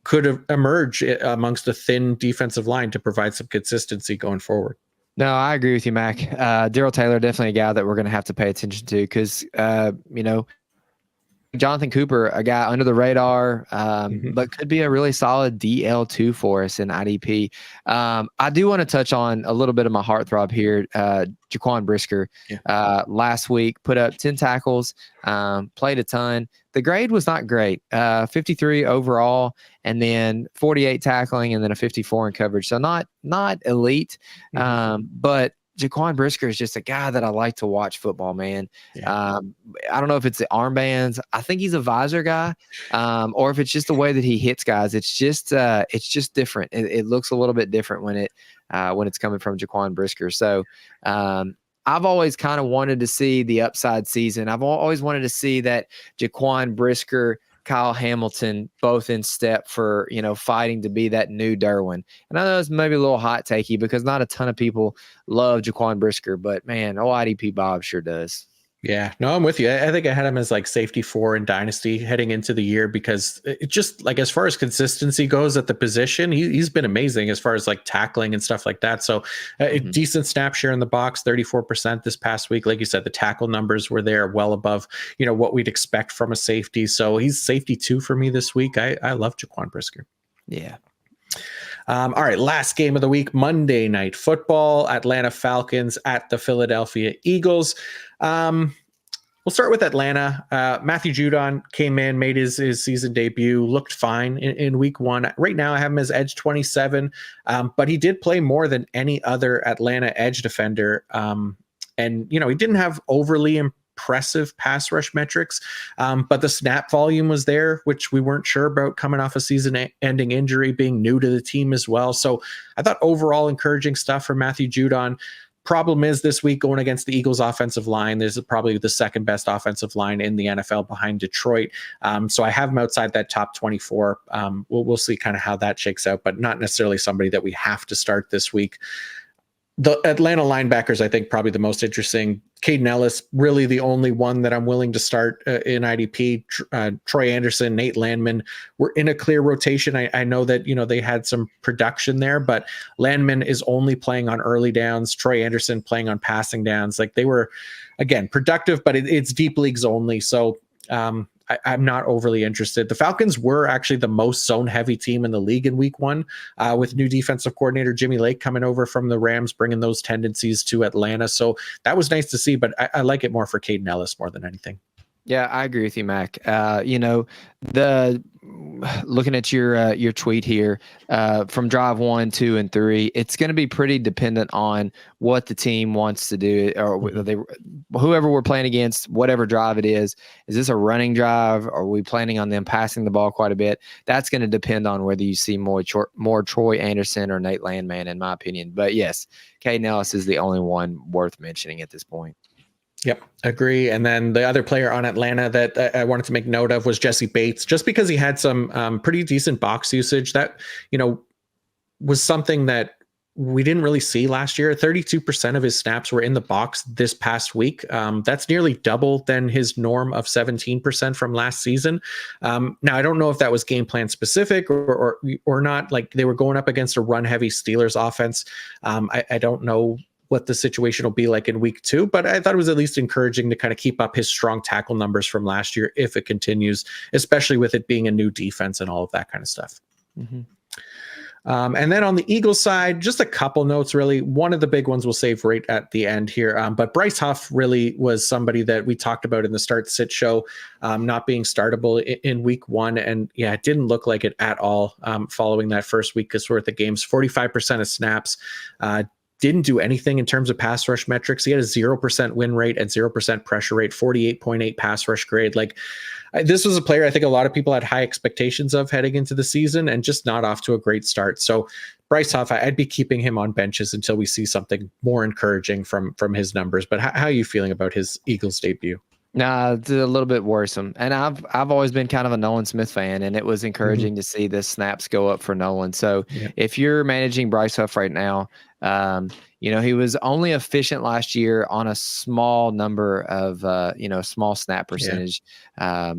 could emerge amongst a thin defensive line to provide some consistency going forward. No, I agree with you, Mac. Daryl Taylor, definitely a guy that we're going to have to pay attention to because, Jonathan Cooper, a guy under the radar, but could be a really solid DL2 for us in IDP. I do want to touch on a little bit of my heartthrob here. Jaquan Brisker last week put up 10 tackles, played a ton. The grade was not great, 53 overall, and then 48 tackling, and then a 54 in coverage. So not elite, but Jaquan Brisker is just a guy that I like to watch football, man. I don't know if it's the armbands. I think he's a visor guy, or if it's just the way that he hits guys. It's just different. It looks a little bit different when it's coming from Jaquan Brisker. So I've always kind of wanted to see the upside season. I've always wanted to see that Jaquan Brisker, Kyle Hamilton, both in step for, fighting to be that new Derwin. And I know it's maybe a little hot takey because not a ton of people love Jaquan Brisker, but man, IDP Bob sure does. Yeah, no, I'm with you. I think I had him as like safety 4 in Dynasty heading into the year because it just like as far as consistency goes at the position, he's been amazing as far as like tackling and stuff like that. So a decent snap share in the box, 34% this past week. Like you said, the tackle numbers were there well above, what we'd expect from a safety. So he's safety 2 for me this week. I love Jaquan Brisker. Yeah. All right, last game of the week, Monday Night Football, Atlanta Falcons at the Philadelphia Eagles. We'll start with Atlanta. Matthew Judon came in, made his season debut, looked fine in week 1. Right now I have him as edge 27, but he did play more than any other Atlanta edge defender. And, he didn't have overly impressive pass rush metrics, but the snap volume was there, which we weren't sure about coming off a season-ending injury, being new to the team as well. So I thought overall encouraging stuff for Matthew Judon. Problem is this week going against the Eagles offensive line, there's probably the second best offensive line in the NFL behind Detroit. So I have him outside that top 24. We'll see kind of how that shakes out, but not necessarily somebody that we have to start this week. The Atlanta linebackers, I think, probably the most interesting. Caden Ellis, really the only one that I'm willing to start in IDP. Troy Anderson, Nate Landman were in a clear rotation. I know that, they had some production there, but Landman is only playing on early downs. Troy Anderson playing on passing downs. Like they were, again, productive, but it's deep leagues only. So I'm not overly interested. The Falcons were actually the most zone-heavy team in the league in week 1, with new defensive coordinator Jimmy Lake coming over from the Rams, bringing those tendencies to Atlanta. So that was nice to see, but I like it more for Caden Ellis more than anything. Yeah, I agree with you, Mac. Looking at your tweet here, from drive 1, 2, and 3, it's going to be pretty dependent on what the team wants to do, or whoever we're playing against, whatever drive it is. Is this a running drive? Are we planning on them passing the ball quite a bit? That's going to depend on whether you see more Troy Anderson or Nate Landman, in my opinion. But yes, Caden Ellis is the only one worth mentioning at this point. Yep, agree. And then the other player on Atlanta that I wanted to make note of was Jesse Bates, just because he had some pretty decent box usage. That, was something that we didn't really see last year. 32% of his snaps were in the box this past week. That's nearly double than his norm of 17% from last season. Now, I don't know if that was game plan specific or not. Like they were going up against a run-heavy Steelers offense. I don't know what the situation will be like in week 2, but I thought it was at least encouraging to kind of keep up his strong tackle numbers from last year if it continues, especially with it being a new defense and all of that kind of stuff. And then on the Eagles side, just a couple notes, really. One of the big ones we'll save right at the end here. But Bryce Huff really was somebody that we talked about in the start-sit show, not being startable in week 1. And yeah, it didn't look like it at all following that first week's worth of games. 45% of snaps, didn't do anything in terms of pass rush metrics. He had a 0% win rate and 0% pressure rate, 48.8 pass rush grade. Like this was a player I think a lot of people had high expectations of heading into the season and just not off to a great start. So Bryce Huff, I'd be keeping him on benches until we see something more encouraging from his numbers. But how are you feeling about his Eagles debut? Nah, it's a little bit worrisome. And I've always been kind of a Nolan Smith fan, and it was encouraging to see the snaps go up for Nolan. So if you're managing Bryce Huff right now, he was only efficient last year on a small number of, small snap percentage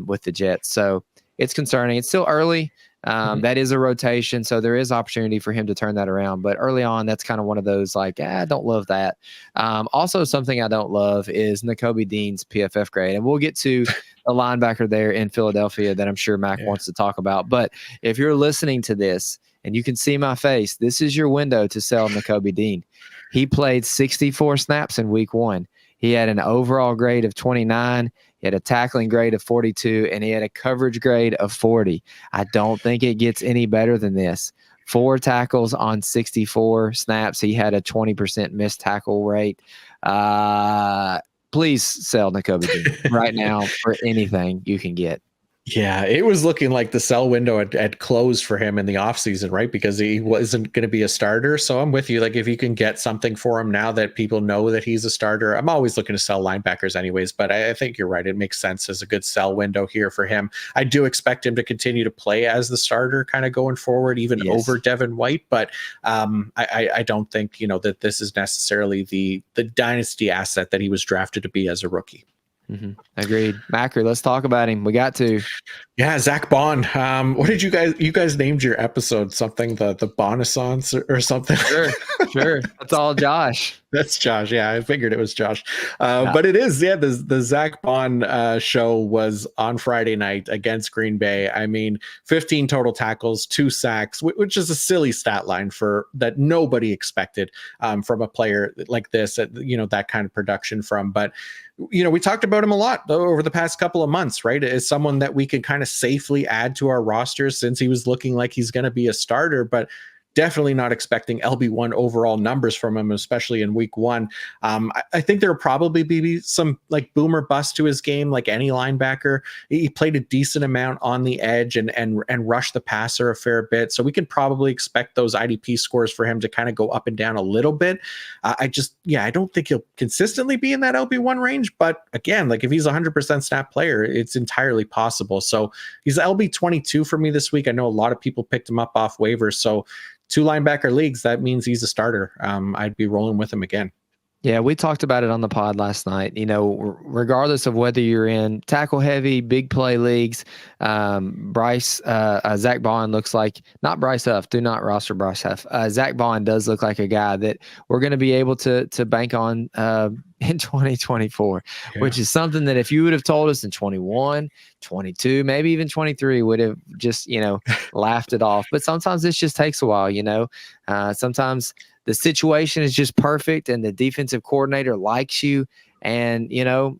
with the Jets. So it's concerning. It's still early. That is a rotation, so there is opportunity for him to turn that around. But early on, that's kind of one of those like, I don't love that. Also, something I don't love is Nakobe Dean's PFF grade, and we'll get to a linebacker there in Philadelphia that I'm sure Mac wants to talk about. But if you're listening to this and you can see my face, this is your window to sell Nakobe Dean. He played 64 snaps in week 1. He had an overall grade of 29. He had a tackling grade of 42, and he had a coverage grade of 40. I don't think it gets any better than this. 4 tackles on 64 snaps. He had a 20% missed tackle rate. Please sell Nakobe Dean right now for anything you can get. Yeah, it was looking like the sell window had closed for him in the offseason, right? Because he wasn't going to be a starter. So I'm with you. Like, if you can get something for him now that people know that he's a starter, I'm always looking to sell linebackers anyways. But I think you're right. It makes sense as a good sell window here for him. I do expect him to continue to play as the starter kind of going forward, even over Devin White. But I don't think, that this is necessarily the dynasty asset that he was drafted to be as a rookie. Agreed. Macri, let's talk about him. We got to. Yeah, Zach Bond. What did you guys named your episode? Something the Bonnaissance or something? Sure. That's all Josh. That's Josh. Yeah, I figured it was Josh. But it is, the Zach Bond show was on Friday night against Green Bay. I mean, 15 total tackles, 2 sacks, which is a silly stat line for that nobody expected from a player like this, that kind of production from. But we talked about him a lot over the past couple of months, right? As someone that we could kind of safely add to our roster since he was looking like he's going to be a starter, but definitely not expecting LB1 overall numbers from him, especially in week 1. I think there will probably be some like boomer bust to his game, like any linebacker. He played a decent amount on the edge and rushed the passer a fair bit. So we can probably expect those IDP scores for him to kind of go up and down a little bit. I don't think he'll consistently be in that LB1 range. But again, like if he's a 100% snap player, it's entirely possible. So he's LB22 for me this week. I know a lot of people picked him up off waivers. So 2 linebacker leagues, that means he's a starter. I'd be rolling with him again. Yeah, we talked about it on the pod last night. Regardless of whether you're in tackle heavy, big play leagues, Zach Bond looks like, not Bryce Huff, do not roster Bryce Huff. Zach Bond does look like a guy that we're going to be able to bank on in 2024, which is something that if you would have told us in 21, 22, maybe even 23, would have just, laughed it off. But sometimes this just takes a while, sometimes the situation is just perfect and the defensive coordinator likes you and,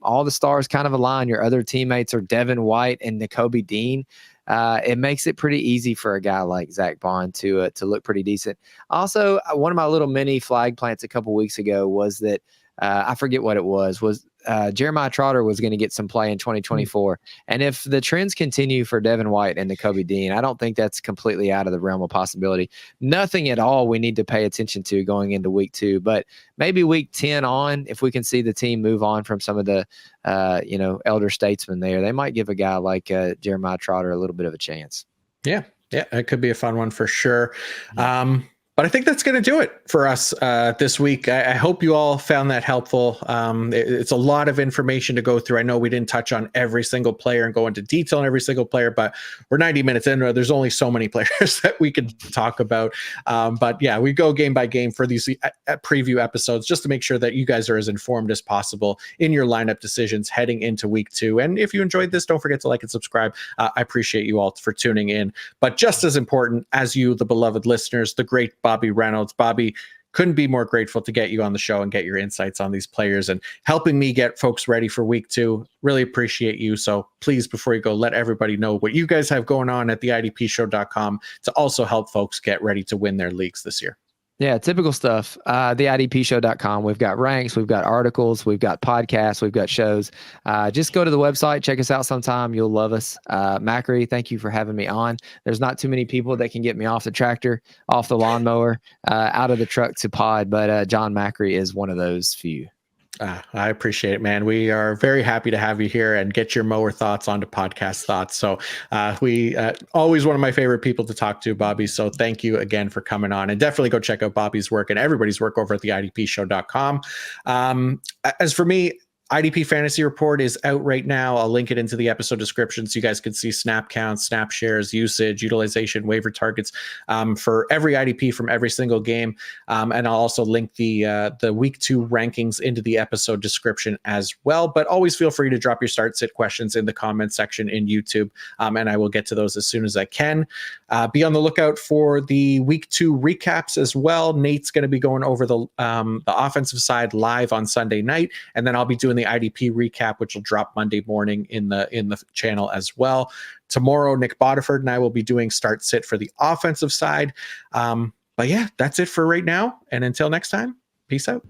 all the stars kind of align. Your other teammates are Devin White and Nakobe Dean. It makes it pretty easy for a guy like Zach Bond to look pretty decent. Also, one of my little mini flag plants a couple weeks ago was that I forget what it was Jeremiah Trotter was going to get some play in 2024. And if the trends continue for Devin White and Nakobe Dean, I don't think that's completely out of the realm of possibility. Nothing at all we need to pay attention to going into week 2, but maybe week 10 on, if we can see the team move on from some of the, elder statesmen there, they might give a guy like Jeremiah Trotter a little bit of a chance. Yeah, it could be a fun one for sure. But I think that's going to do it for us this week. I hope you all found that helpful. It's a lot of information to go through. I know we didn't touch on every single player and go into detail on every single player, but we're 90 minutes in. There's only so many players that we can talk about. But yeah, we go game by game for these preview episodes just to make sure that you guys are as informed as possible in your lineup decisions heading into week 2. And if you enjoyed this, don't forget to like and subscribe. I appreciate you all for tuning in. But just as important as you, the beloved listeners, the great Bobby Reynolds. Bobby, couldn't be more grateful to get you on the show and get your insights on these players and helping me get folks ready for week 2. Really appreciate you. So please, before you go, let everybody know what you guys have going on at the IDPshow.com to also help folks get ready to win their leagues this year. Yeah, typical stuff. The IDPshow.com. We've got ranks, we've got articles, we've got podcasts, we've got shows. Just go to the website, check us out sometime. You'll love us. Macri, thank you for having me on. There's not too many people that can get me off the tractor, off the lawnmower, out of the truck to pod, but Jon Macri is one of those few. I appreciate it, man. We are very happy to have you here and get your mower thoughts onto podcast thoughts. So we always one of my favorite people to talk to, Bobby. So thank you again for coming on, and definitely go check out Bobby's work and everybody's work over at the IDPshow.com. As for me, IDP fantasy report is out right now. I'll link it into the episode description so you guys can see snap counts, snap shares, usage, utilization, waiver targets for every IDP from every single game. And I'll also link the week 2 rankings into the episode description as well. But always feel free to drop your start sit questions in the comment section in YouTube, and I will get to those as soon as I can. Be on the lookout for the week 2 recaps as well. Nate's going to be going over the offensive side live on Sunday night, and then I'll be doing the IDP recap, which will drop Monday morning in the channel as well. Tomorrow, Nick Bodiford and I will be doing start sit for the offensive side. But yeah, that's it for right now. And until next time, peace out.